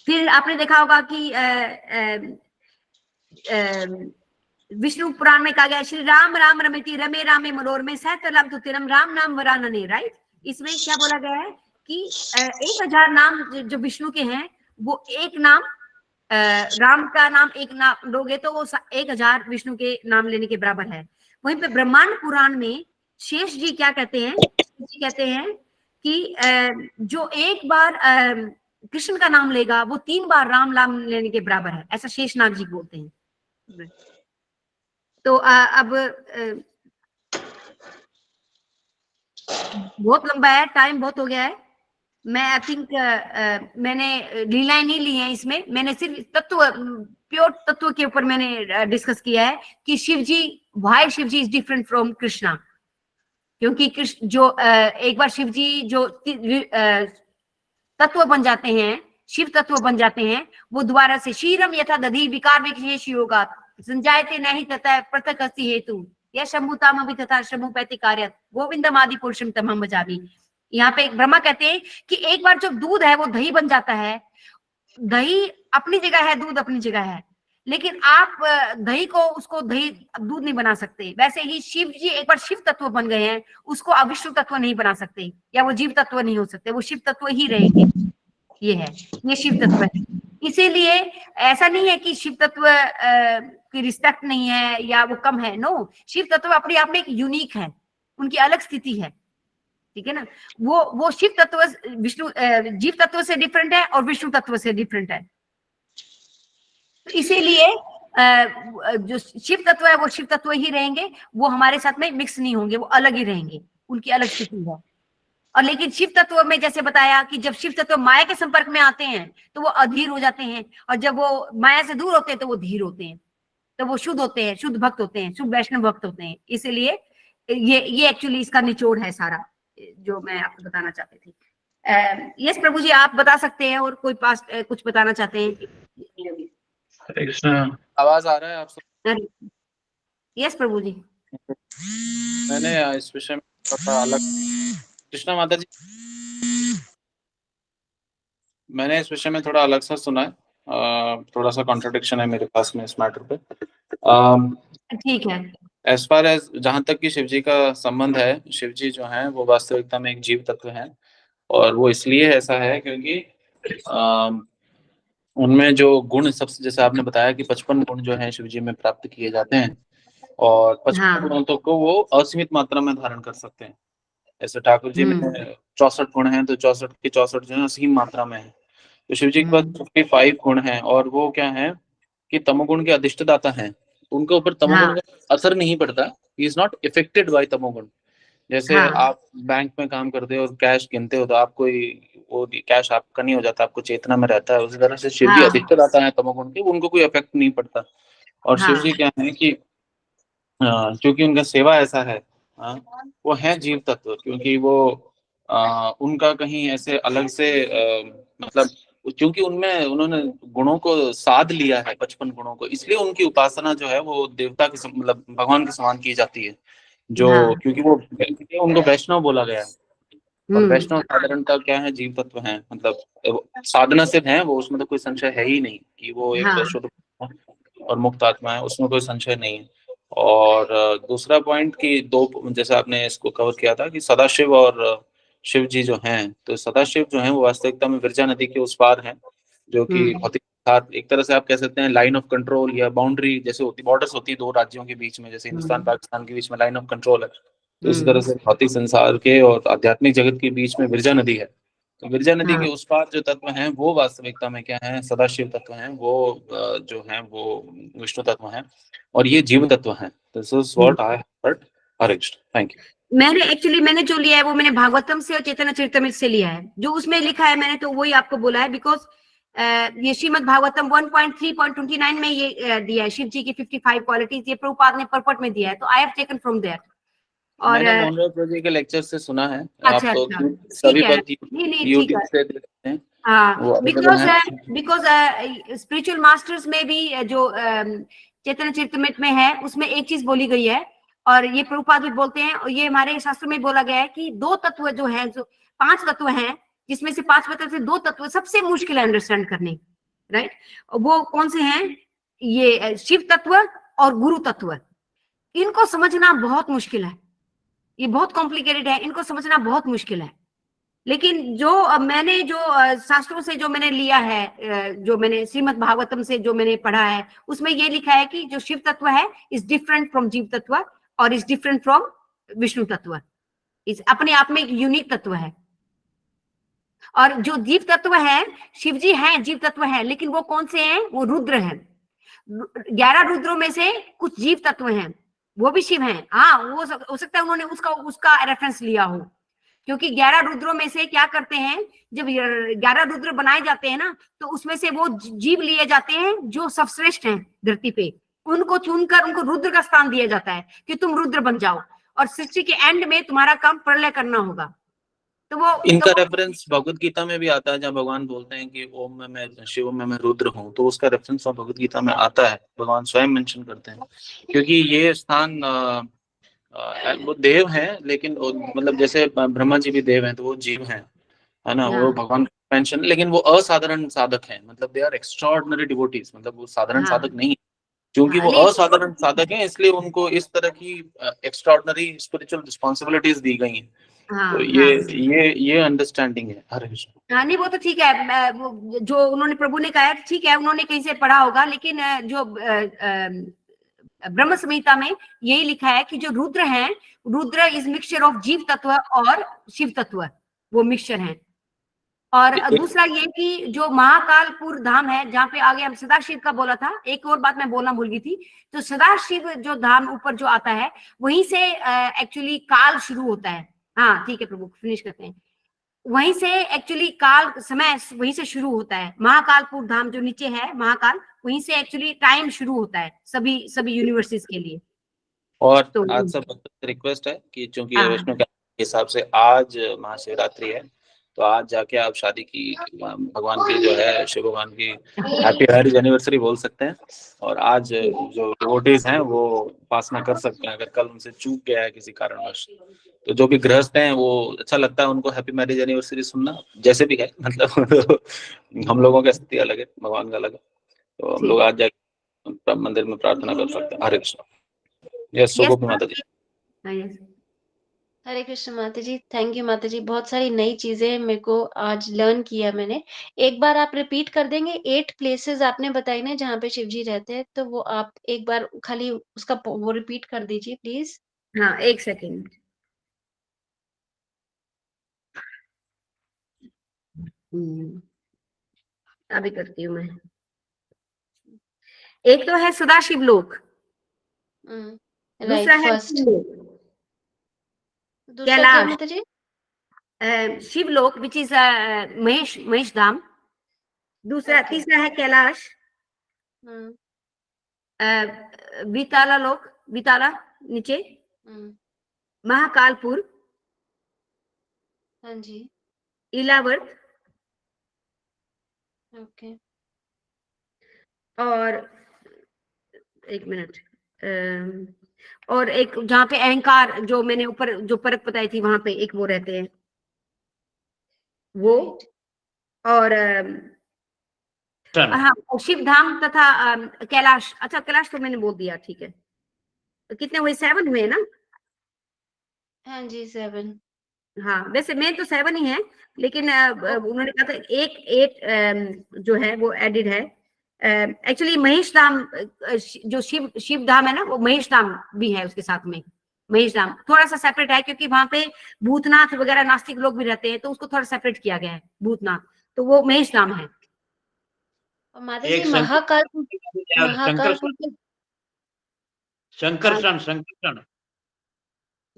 फिर आपने देखा होगा कि विष्णु पुराण में कहा गया श्री राम राम रमेति रमे रामे मनोरमे सहतलम तुतिरम राम नाम वरानने, राइट। इसमें क्या बोला गया है कि 1000 नाम जो विष्णु के हैं वो एक नाम राम का नाम एक नाम लोगे तो वो 1000 विष्णु के नाम लेने के बराबर है। वहीं पे ब्रह्मांड पुराण में शेष जी क्या कहते हैं, जी कहते हैं कि जो एक बार कृष्ण का नाम लेगा वो 3 बार राम नाम लेने के बराबर है, ऐसा शेषनाग जी बोलते हैं। तो अब बहुत लंबा है, टाइम बहुत हो गया है। मैं आई थिंक मैंने लीलाएं नहीं ली हैं इसमें, मैंने सिर्फ तत्व, प्योर तत्व के ऊपर मैंने डिस्कस किया है कि Shiv ji, why Shiv ji is different from Krishna. क्योंकि कृष्ण जो एक बार शिव जी जो तत्व बन जाते हैं, शिव तत्व बन जाते हैं, वो दोबारा से शीरम यथा दधी विकार विशेष योगा संजायते नहीं तथा पृथक अस्ति हेतु या शंभुताम अभी तथा शंभु पैति कार्य गोविंदम आदि पुरुषम तमहम भजामि। यहाँ पे एक ब्रह्मा कहते हैं कि एक बार जब दूध है वो दही बन जाता है, दही अपनी जगह है, दूध अपनी जगह है, लेकिन आप दही को उसको दही दूध नहीं बना सकते। वैसे ही शिव जी एक बार शिव तत्व बन गए हैं, उसको आप विष्णु तत्व नहीं बना सकते या वो जीव तत्व नहीं हो सकते, वो शिव तत्व ही रहेंगे। ये है, ये शिव तत्व है। इसीलिए ऐसा नहीं है कि शिव तत्व की रिस्पेक्ट नहीं है या वो कम है, नो, शिव तत्व अपने आप में एक यूनिक है, उनकी अलग स्थिति है, ठीक है ना। वो शिव तत्व विष्णु जीव तत्व से डिफरेंट है और विष्णु तत्व से डिफरेंट है। इसीलिए जो शिव तत्व है वो शिव तत्व ही रहेंगे, वो हमारे साथ में मिक्स नहीं होंगे, वो अलग ही रहेंगे, उनकी अलग स्थिति है। और लेकिन शिव तत्व में जैसे बताया कि जब शिव तत्व माया के संपर्क में आते हैं तो वो अधीर हो जाते हैं, और जब वो माया से दूर होते हैं तो वो धीर होते हैं, तो वो शुद्ध होते हैं, शुद्ध भक्त होते हैं, शुद्ध वैष्णव भक्त होते हैं। इसलिए ये एक्चुअली इसका निचोड़ है सारा जो मैं आपको बताना चाहती थी। यस प्रभु जी, आप बता सकते हैं, और कोई पास कुछ बताना चाहते हैं? हरे कृष्णा। आवाज आ रहा है आपको? यस प्रभु जी। मैंने इस विषय में थोड़ा अलग, कृष्णा माता जी, मैंने इस विषय में थोड़ा अलग सा सुना है, थोड़ा सा कॉन्ट्रडिक्शन है मेरे पास में इस मैटर पे। ठीक है। एज फार एज जहां तक कि शिव जी का संबंध है, शिव जी जो हैं वो वास्तविकता में एक जीव तत्व हैं, और वो इसलिए ऐसा है क्योंकि उनमें जो गुण सबसे, जैसे आपने बताया कि 55 गुण जो है शिव जी में प्राप्त किए जाते हैं, और 55 हाँ गुणों तक को वो असीमित मात्रा में धारण कर सकते हैं। ऐसे ठाकुर जी में 64 गुण हैं, तो 64 के 64 जो है असीम मात्रा में है। तो शिव जी के पास 55 गुण हैं, और वो क्या है कि तमोगुण के अधिष्ठाता हैं। उनके ऊपर तमोगुण हाँ का असर नहीं पड़ता, he is not affected by तमोगुण। जैसे हाँ आप बैंक में काम करते हो और कैश गिनते हो, तो आपको वो कैश आपका नहीं हो जाता, आपको चेतना में रहता है। उसी तरह से शिव जी हाँ अधिष्ठाता है तमोगुण के, उनको कोई इफेक्ट नहीं पड़ता। और शिव जी हाँ क्या है कि क्योंकि उनका सेवा ऐसा है, वो है जीव तत्व, क्योंकि वो उनका कहीं ऐसे अलग से मतलब क्योंकि उनमें उन्होंने गुणों को साध लिया है, 55 गुणों को, इसलिए उनकी उपासना जो है वो देवता के मतलब भगवान के समान की जाती है। जो हाँ क्योंकि वो उनको वैष्णव बोला गया है, और हम्म वैष्णव साधारणतः क्या है, जीव तत्व है, मतलब साधना से है वो, उसमें तो कोई संशय है ही नहीं कि वो एक हाँ शुद्ध और मुक्त आत्मा है, उसमें कोई संशय नहीं है। और दूसरा पॉइंट कि दो, जैसे आपने इसको कवर किया था कि सदाशिव और शिव जी जो हैं, तो सदाशिव जो हैं वो वास्तविकता में विरजा नदी के उस पार हैं, जो कि हम्म भौतिक साथ एक तरह से आप कह सकते हैं लाइन ऑफ कंट्रोल या बाउंड्री जैसे होती, बॉर्डर्स होती है दो राज्यों के बीच में, जैसे हिंदुस्तान हम्म पाकिस्तान के बीच में लाइन ऑफ कंट्रोल है। तो इसी तरह हम्म, से भौतिक संसार के और आध्यात्मिक जगत के बीच में विरजा नदी है। तो विरजा नदी के हाँ उस पार जो तत्व हैं वो वास्तविकता में क्या है, सदाशिव तत्व हैं, वो जो हैं वो विष्णु तत्व हैं, और ये जीव तत्व हैं। This is what I heard. Hare Krishna, thank you. मैंने जो लिया है वो मैंने भागवतम से और चैतन्य चरितमृत से लिया है, जो उसमें लिखा है मैंने तो वही आपको बोला है। बिकॉज ये श्रीमद् भागवतम 1.3.29 में ये दिया है शिव जी की 55 क्वालिटीज, ये प्रभुपाद ने परपट में दिया है, तो I have taken from there. और मैंने मोहनराज जी के लेक्चर से सुना है। अच्छा आप अच्छा ठीक सभी है, भक्त नहीं नहीं ठीक यूट्यूब है। से देख सकते हैं, हाँ वो अवेलेबल बिकॉज है। बिकॉज स्पिरिचुअल मास्टर्स में भी जो चैतन्य चरितमृत में है उसमें एक चीज बोली गई है, और ये प्रभुपाद भी बोलते हैं, और ये हमारे शास्त्रों में बोला गया है कि दो तत्व जो है, जो 5 तत्व हैं, जिसमें से 5 तत्व से 2 तत्व सबसे मुश्किल है अंडरस्टैंड करने, राइट। वो कौन से हैं? ये शिव तत्व और गुरु तत्व। इनको समझना बहुत मुश्किल है, ये बहुत कॉम्प्लिकेटेड है, इनको समझना बहुत मुश्किल है। लेकिन जो मैंने जो शास्त्रों से जो मैंने लिया है, जो मैंने श्रीमद् भागवतम से जो मैंने पढ़ा है, उसमें ये लिखा है कि जो शिव तत्व है इज डिफरेंट फ्रॉम जीव तत्व, और इज डिफरेंट फ्रॉम विष्णु तत्व, इस अपने आप में एक यूनिक तत्व है। और जो जीव तत्व है, शिव जी हैं जीव तत्व है, लेकिन वो कौन से हैं? वो रुद्र हैं। 11 रुद्रों में से कुछ जीव तत्व हैं, वो भी शिव हैं। हाँ, वो हो सकता है उन्होंने उसका रेफरेंस लिया हो, क्योंकि 11 रुद्रों में से क्या करते हैं, जब 11 रुद्र बनाए जाते हैं ना, तो उसमें से वो जीव लिए जाते हैं जो सर्वश्रेष्ठ हैं धरती पे, उनको चुनकर उनको रुद्र का स्थान दिया जाता है कि तुम रुद्र बन जाओ, और सृष्टि के एंड में तुम्हारा काम प्रलय करना होगा। तो वो इनका रेफरेंस भगवत गीता में भी आता है, जहाँ भगवान बोलते हैं कि ओम में मैं शिव में मैं रुद्र हूँ, तो उसका रेफरेंस भगवत गीता में आता है, भगवान स्वयं मेंशन करते हैं। क्योंकि ये स्थान वो देव हैं, लेकिन मतलब जैसे ब्रह्मा जी भी देव हैं, तो वो जीव हैं, है ना, वो हाँ भगवान मेंशन, लेकिन वो असाधारण साधक हैं, मतलब दे आर एक्स्ट्राऑर्डिनरी डिवोटीज, मतलब वो साधारण हाँ साधक नहीं, क्योंकि हाँ वो नहीं असाधारण साधक हैं, इसलिए उनको इस तरह की एक्स्ट्राऑर्डिनरी स्पिरिचुअल रिस्पॉन्सिबिलिटीज दी गई हैं। तो हाँ हाँ ये अंडरस्टैंडिंग है। हरे कृष्ण। हाँ, नहीं वो तो ठीक है। जो उन्होंने प्रभु ने कहा है ठीक है, उन्होंने कहीं से पढ़ा होगा, लेकिन जो ब्रह्म संहिता में यही लिखा है कि जो रुद्र हैं, रुद्र इज मिक्सचर ऑफ जीव तत्व और शिव तत्व, वो मिक्सचर है। और दूसरा ये कि जो महाकालपुर धाम है, जहाँ पे आगे हम सदाशिव का बोला था, एक और बात मैं बोलना भूल गई थी, तो सदाशिव जो धाम ऊपर जो आता है, वहीं से एक्चुअली काल शुरू होता है। हाँ ठीक है प्रभु, फिनिश करते हैं। वहीं से एक्चुअली काल समय वहीं से शुरू होता है। महाकालपुर धाम जो नीचे है महाकाल, वहीं से एक्चुअली टाइम शुरू होता है सभी यूनिवर्सिटीज के लिए। और तो आज सब भक्तों से रिक्वेस्ट है कि चूंकि हाँ वैष्णव के हिसाब से आज महाशिवरात्रि है, तो आज जाके आप शादी की भगवान की जो है शिव भगवान की हैप्पी मैरिज एनिवर्सरी बोल सकते हैं। और आज जो डिवोटीज हैं वो उपासना कर सकते हैं, अगर कल उनसे चूक गया है किसी कारणवश, तो जो भी गृहस्थ हैं वो अच्छा लगता है उनको हैप्पी मैरिज एनिवर्सरी सुनना, जैसे भी है, मतलब हम लोगों का स्थिति अलग है, भगवान का अलग है, तो हम लोग आज जाके मंदिर में प्रार्थना कर सकते हैं। हरे कृष्ण। यस, यस सुगोपी माता जी। यस। हरे कृष्ण माता जी, थैंक यू माता जी। बहुत सारी नई चीज़ें मेरे को आज लर्न किया मैंने। एक बार आप रिपीट कर देंगे 8 प्लेसेस आपने बताई ना जहाँ पे शिव जी रहते हैं, तो वो आप एक बार खाली उसका वो रिपीट कर दीजिए प्लीज़। हाँ, एक सेकेंड। अभी करती हूँ मैं। एक तो है सदाशिव लोक, दूसरा राइट है फर्स्ट। शिवलोक, दूसरा क्या कैलाश, माता जी? शिवलोक विच इज महेश धाम। दूसरा ओके। तीसरा है कैलाश, हुँ, विताला लोक, विताला नीचे, हुँ। महाकालपुर, हाँ जी, इलावर्त, ओके। और एक मिनट, और एक जहाँ पे अहंकार, जो मैंने ऊपर जो परत बताई थी, वहां पे एक वो रहते हैं, वो, राइट। और हाँ, और शिव धाम तथा कैलाश। अच्छा, कैलाश तो मैंने बोल दिया, ठीक है। तो कितने हुए? 7 हुए ना? हाँ जी, 7। हाँ, वैसे मेन तो 7 ही है, लेकिन ओ उन्होंने कहा था एक 8 जो है वो एडिड है। एक्चुअली महेश धाम, जो शिव धाम है ना, वो महेश धाम भी है उसके साथ में। महेश धाम थोड़ा सा सेपरेट है, क्योंकि वहां पे भूतनाथ वगैरह नास्तिक लोग भी रहते हैं, तो उसको थोड़ा सेपरेट किया गया है, भूतनाथ। तो वो महेश धाम है। और माता जी एक शंकर महाकालपुर के शंकरषण शंकरषण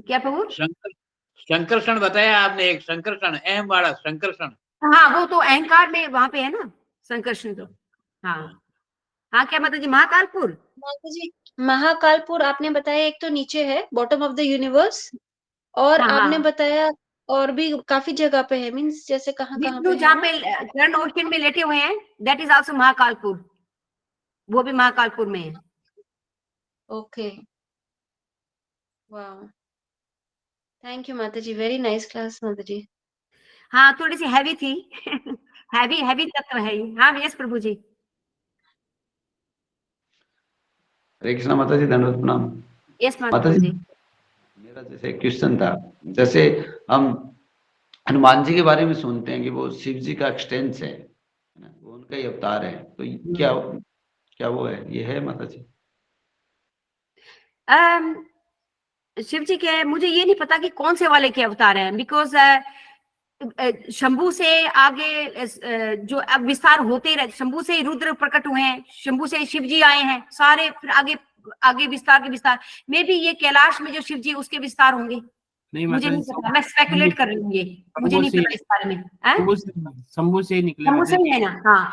क्या प्रभु? शंकर शंकरषण बताया आपने, एक शंकरषण अहम वाला शंकरषण। हाँ, वो तो अहंकार में वहां पे है ना, संकर्षण तो। हाँ हाँ, क्या मतलब जी, महाकालपुर। माता जी महाकालपुर आपने बताया, एक तो नीचे है बॉटम ऑफ द यूनिवर्स, और हाँ आपने हाँ, बताया और भी काफी जगह पे है, मीन्स जैसे कहाँ-कहाँ पे विष्णु है जहाँ ना? पे चरण ओशन में लेटे हुए हैं, दैट इज आल्सो महाकालपुर। वो भी महाकालपुर में है। Okay, wow! थैंक यू माता जी, वेरी नाइस क्लास माता जी। हाँ, थोड़ी सी हैवी थी। हैवी हैवी तत्व है ये। हाँ, यस प्रभु जी। हरे कृष्णा माता जी, दंडवत प्रणाम। यस माता प्रभु जी, जी। मेरा जैसे क्वेश्चन था, जैसे हम हनुमान जी के बारे में सुनते हैं कि वो शिव जी का एक्सटेंस है ना, वो उनका ही अवतार है, तो क्या क्या वो है, ये है माता जी? शिव जी के मुझे ये नहीं पता कि कौन से वाले के अवतार हैं, बिकॉज शंभू से आगे जो अब विस्तार होते रहे, शंभू से ही रुद्र प्रकट हुए हैं, शंभू से शिव जी आए हैं सारे, फिर आगे आगे विस्तार के विस्तार। मे भी ये कैलाश में जो शिव जी, उसके विस्तार होंगे। नहीं मुझे नहीं मतलब पता, मैं स्पेकुलेट कर रही हूँ, ये मुझे नहीं पता इस बारे में। शंभू से ही निकले शंभू से मतलब। ही है ना? हाँ,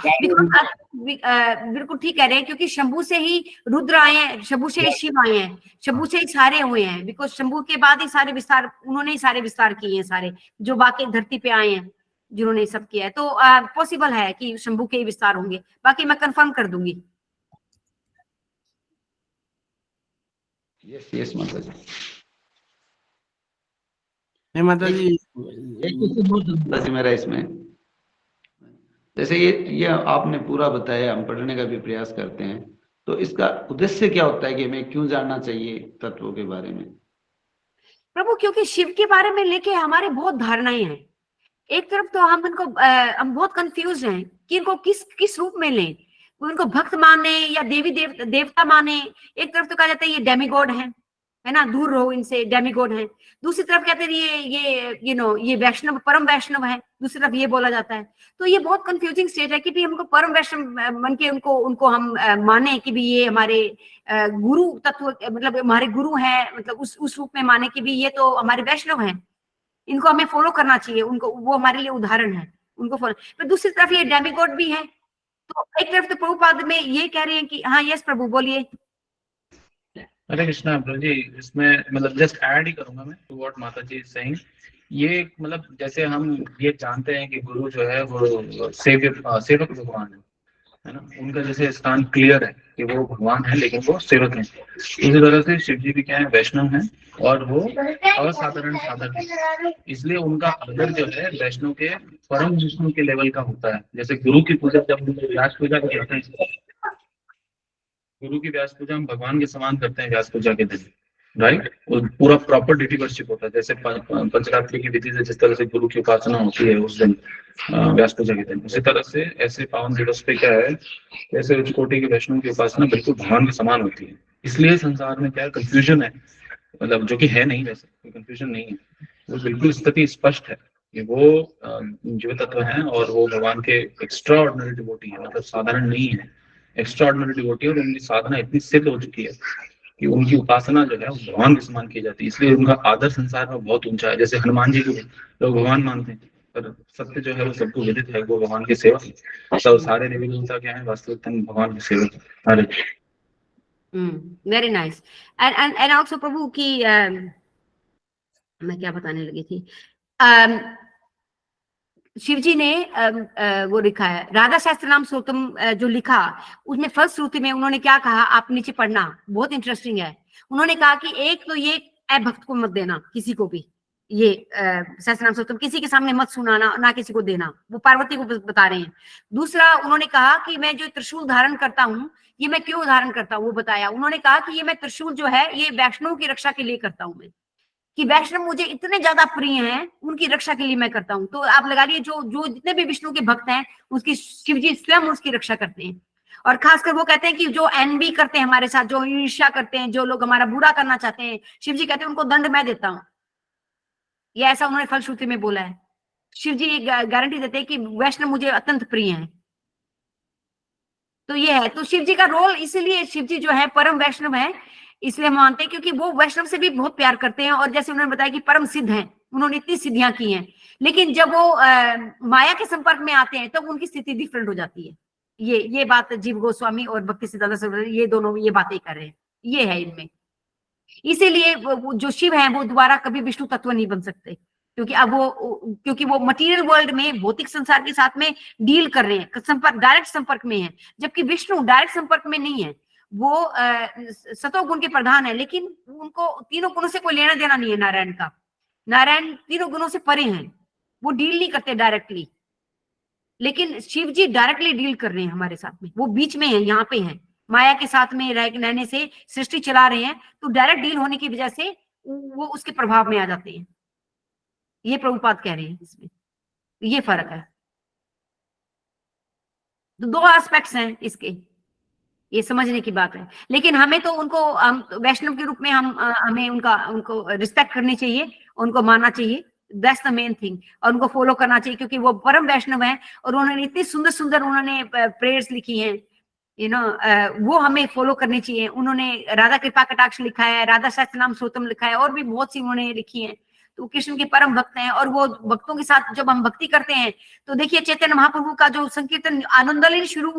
बिल्कुल ठीक कह रहे हैं, क्योंकि शंभू से ही रुद्र आए हैं, शंभू से ही शिव आए हैं, शंभू से ही सारे हुए हैं, बिकॉज शंभू के बाद ही सारे विस्तार, उन्होंने ही सारे विस्तार किए हैं, सारे जो बाकी धरती पे आए हैं, जिन्होंने सब किया है। तो पॉसिबल है कि शंभू के ही विस्तार होंगे, बाकी मैं कंफर्म कर दूंगी। यस यस माता जी। नहीं माता जी, एक क्वेश्चन बहुत माता जी मेरा इसमें, जैसे ये आपने पूरा बताया, हम पढ़ने का भी प्रयास करते हैं, तो इसका उद्देश्य क्या होता है कि हमें क्यों जानना चाहिए तत्वों के बारे में? प्रभु, क्योंकि शिव के बारे में लेके हमारे बहुत धारणाएं हैं। एक तरफ तो हम इनको हम बहुत कंफ्यूज हैं कि इनको किस किस रूप में लें, उनको भक्त माने या देवता माने। एक तरफ तो कहा जाता है ये डेमीगॉड है ना, दूर रहो इनसे, डेमीगॉड है। दूसरी तरफ कहते हैं ये ये वैष्णव, परम वैष्णव है, दूसरी तरफ ये बोला जाता है। तो ये बहुत कंफ्यूजिंग स्टेट है कि भी हमको परम वैष्णव मन के उनको हम माने कि भी ये हमारे गुरु तत्व, मतलब हमारे गुरु हैं, मतलब उस रूप में माने कि भी ये तो हमारे वैष्णव हैं, इनको हमें फॉलो करना चाहिए, उनको, वो हमारे लिए उदाहरण है, उनको फॉलो। पर दूसरी तरफ ये डेमीगॉड भी है। तो एक तरफ तो प्रभुपाद में ये कह रहे हैं कि हाँ, यस प्रभु बोलिए। हरे कृष्णा प्रभु जी, इसमें मतलब जस्ट ऐड ही करूंगा मैं टू व्हाट माता जी सेइंग। ये मतलब जैसे हम ये जानते हैं कि गुरु जो है वो सेवक भगवान है ना, उनका जैसे स्थान क्लियर है कि वो भगवान है, लेकिन वो सेवक हैं। इसी तरह से शिव जी भी क्या है, वैष्णव हैं, और वो असाधारण साधक है। इसलिए उनका आदर जो है वैष्णव के, परम विष्णु के लेवल का होता है। जैसे गुरु की पूजा, जब व्यास पूजा करते हैं, गुरु की व्यास पूजा हम भगवान के समान करते हैं व्यास पूजा के दिन, राइट। वो पूरा प्रॉपर डिटी वर्शिप होता है, जैसे पंचरात्रि की विधि से जिस तरह से गुरु की उपासना होती है उस दिन व्यास पूजा के दिन, उसी तरह से ऐसे पावन दिवस पे क्या है, ऐसे उच्च कोटि के वैष्णव की उपासना बिल्कुल भगवान के समान होती है। इसलिए संसार में क्या कंफ्यूजन है, मतलब जो कि है नहीं, वैसे कोई कंफ्यूजन नहीं है, वो बिल्कुल स्थिति स्पष्ट है कि वो जीव तत्व है और वो भगवान के एक्स्ट्रा ऑर्डिनरी डिवोटी है, मतलब साधारण नहीं है, एक्स्ट्रा ऑर्डिनरी डिवोटी है। और उनकी साधना इतनी सिद्ध हो चुकी है कि उनकी उपासना जो है वो भगवान के समान की जाती है, इसलिए उनका आदर संसार में बहुत ऊंचा है। जैसे हनुमान जी को लोग भगवान मानते हैं, पर सत्य जो है वो सबको विदित है, वो भगवान के सेवक है। तो सारे देवी देवता क्या है, वास्तविकता में भगवान के सेवक है। हरे वेरी नाइस। एंड आल्सो प्रभु की मैं क्या बताने लगी थी, शिव जी ने वो लिखा है राधा शास्त्र नाम स्तोत्रम जो लिखा, उसमें फर्स्ट श्रुति में उन्होंने क्या कहा, आप नीचे पढ़ना, बहुत इंटरेस्टिंग है। उन्होंने कहा कि एक तो ये अभक्त को मत देना, किसी को भी ये शास्त्र नाम स्तोत्रम किसी के सामने मत सुनाना, ना किसी को देना, वो पार्वती को बता रहे हैं। दूसरा उन्होंने कहा कि मैं जो त्रिशूल धारण करता हूँ, ये मैं क्यों धारण करता हूँ वो बताया। उन्होंने कहा कि ये मैं त्रिशूल जो है ये वैष्णव की रक्षा के लिए करता हूँ मैं, कि वैष्णव मुझे इतने ज्यादा प्रिय हैं, उनकी रक्षा के लिए मैं करता हूँ। तो आप लगा लिए जो जो जितने भी विष्णु के भक्त हैं उसकी शिव जी स्वयं उसकी रक्षा करते हैं। और खासकर वो कहते हैं कि जो एनबी करते हैं हमारे साथ, जो ईर्ष्या करते हैं, जो लोग हमारा बुरा करना चाहते हैं, शिव जी कहते हैं उनको दंड मैं देता हूँ। ये ऐसा उन्होंने फलश्रुति में बोला है। शिव जी गारंटी देते हैं कि वैष्णव मुझे अत्यंत प्रिय है। तो ये है, तो शिव जी का रोल, इसीलिए शिव जी जो है परम वैष्णव है, इसलिए हम मानते हैं क्योंकि वो वैष्णव से भी बहुत प्यार करते हैं। और जैसे उन्होंने बताया कि परम सिद्ध हैं, उन्होंने इतनी सिद्धियां की हैं, लेकिन जब वो माया के संपर्क में आते हैं तब तो उनकी स्थिति डिफरेंट हो जाती है। ये बात जीव गोस्वामी और भक्ति सिद्धांत सरस्वती ये दोनों ये बातें कर रहे हैं, ये है इनमें। इसीलिए वो जो शिव है वो दोबारा कभी विष्णु तत्व नहीं बन सकते, क्योंकि अब वो मटेरियल वर्ल्ड में भौतिक संसार के साथ में डील कर रहे हैं, संपर्क, डायरेक्ट संपर्क में है, जबकि विष्णु डायरेक्ट संपर्क में नहीं है। वो सतोगुण के प्रधान है, लेकिन उनको तीनों गुणों से कोई लेना देना नहीं है। नारायण का, नारायण तीनों गुणों से परे हैं, वो डील नहीं करते डायरेक्टली, लेकिन शिव जी डायरेक्टली डील कर रहे हैं हमारे साथ में, वो बीच में है, यहाँ पे है, माया के साथ में रहने से सृष्टि चला रहे हैं, तो डायरेक्ट डील होने की वजह से वो उसके प्रभाव में आ जाते हैं। ये प्रभुपाद कह रहे हैं इसमें, ये फर्क है। तो दो एस्पेक्ट्स हैं इसके, ये समझने की बात है। लेकिन हमें तो उनको वैष्णव के रूप में हमें उनको रिस्पेक्ट करनी चाहिए, उनको मानना चाहिए, दैट्स द मेन थिंग, और उनको फॉलो करना चाहिए, क्योंकि वो परम वैष्णव है और उन्होंने इतनी सुंदर सुंदर उन्होंने प्रेयर्स लिखी हैं, वो हमें फॉलो करनी चाहिए। उन्होंने राधा कृपा कटाक्ष लिखा है, राधा शास्त्र नाम स्तोत्रम लिखा है, और भी बहुत सी उन्होंने लिखी है। तो कृष्ण के परम भक्त हैं, और वो भक्तों के साथ जब हम भक्ति करते हैं तो देखिए चैतन्य महाप्रभु का जो संकीर्तन आनंदलीन शुरू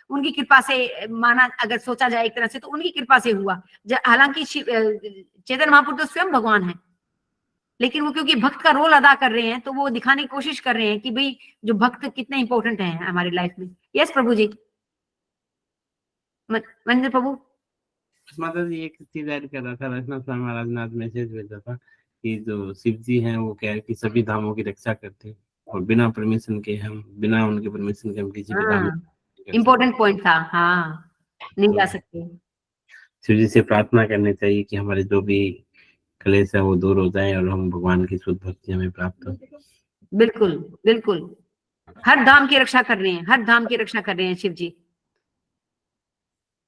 उनकी कृपा से माना, अगर सोचा जाए एक तरह से तो उनकी कृपा से हुआ। हालांकि चैतन्य महाप्रभु तो स्वयं भगवान है, लेकिन वो क्योंकि भक्त का रोल अदा कर रहे हैं तो वो दिखाने की कोशिश कर रहे हैं कि भाई जो भक्त कितने इंपॉर्टेंट हैं हमारी लाइफ में। यस प्रभु जी, महेंद्र प्रभु। माता जी एक चीज ऐड कर रहा था, रचना स्वामी महाराज ने आज मैसेज भेजा था कि जो शिव जी हैं वो क्या है कि सभी धामों की रक्षा करते हैं, और बिना परमिशन के हम, बिना उनके परमिशन के हम किसी भी धाम इम्पोर्टेंट पॉइंट था, हाँ, नहीं जा सकते। शिव जी से प्रार्थना करनी चाहिए कि हमारे जो भी क्लेश है वो दूर हो जाए और हम भगवान की शुद्ध भक्ति हमें प्राप्त हो। बिल्कुल बिल्कुल, हर धाम की रक्षा कर रहे हैं, हर धाम की रक्षा कर रहे हैं शिव जी,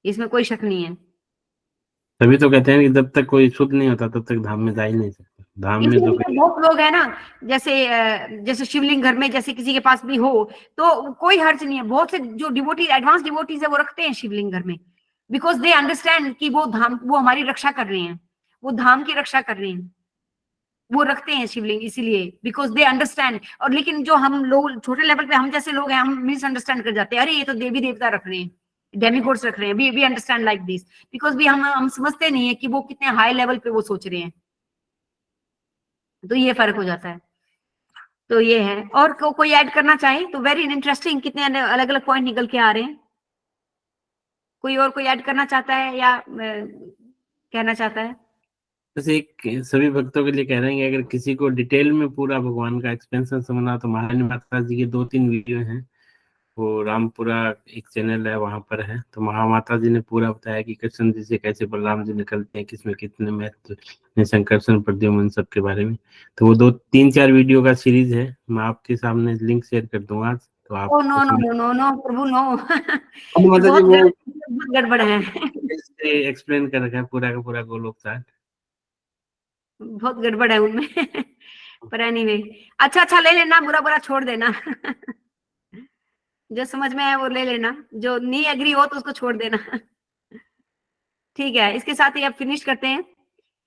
इसमें कोई शक नहीं है। तभी तो कहते हैं कि जब तक कोई शुद्ध नहीं होता तब तक धाम में जा ही नहीं सकता। धाम में तो बहुत लोग है ना, जैसे शिवलिंग घर में जैसे किसी के पास भी हो तो कोई हर्ज नहीं है। बहुत से जो डिवोटी, एडवांस डिवोटीज है, वो रखते हैं शिवलिंग घर में, बिकॉज दे अंडरस्टैंड कि वो धाम, वो हमारी रक्षा कर रहे हैं, वो धाम की रक्षा कर रहे हैं, वो रखते हैं शिवलिंग इसीलिए, बिकॉज दे अंडरस्टैंड। और लेकिन जो हम लोग छोटे लेवल पे, हम जैसे लोग हैं, हम मिसअंडरस्टैंड कर जाते हैं, अरे ये तो देवी देवता रख रहे हैं, डेमिगॉड्स रख रहे हैं, we understand like this, because भी हम समझते नहीं है कि वो कितने हाई लेवल पे वो सोच रहे हैं। तो ये फर्क हो जाता है। तो ये है, और कोई ऐड करना चाहे तो वेरी इंटरेस्टिंग, कितने अलग अलग पॉइंट निकल के आ रहे हैं। कोई और कोई ऐड करना चाहता है या कहना चाहता है? जैसे एक सभी भक्तों के लिए कह रहे हैं कि अगर किसी को डिटेल में पूरा भगवान का एक्सपेंशन समझना तो महारानी माता जी के 2-3 वीडियो हैं, वो रामपुरा एक चैनल है, वहां पर है। तो महामाता जी ने पूरा बताया कि कृष्ण जी से कैसे बलराम जी निकलते हैं, किसमें कितने महत्व, संकर्षण, प्रद्युम्न, सब के बारे में। तो वो 2-3-4 वीडियो का सीरीज है, मैं आपके सामने लिंक शेयर कर दूंगा, तो आप oh no no no no no प्रभु नो मतलब बहुत वो बहुत गड़बड़ है एक्सप्लेन कर रखा है पूरा का पूरा गोलोक सार। बहुत गड़बड़ है उनमें पर एनीवे अच्छा अच्छा ले लेना, बुरा बुरा छोड़ देना जो समझ में है वो ले लेना, जो नहीं एग्री हो तो उसको छोड़ देना ठीक है। इसके साथ ही अब फिनिश करते हैं।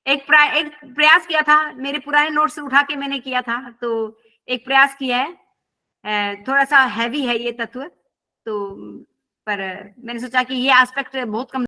एक प्रयास किया था, मेरे पुराने नोट्स से उठा के मैंने किया था, तो एक प्रयास किया है। थोड़ा सा हैवी है ये तत्व, तो पर मैंने सोचा कि ये एस्पेक्ट बहुत कम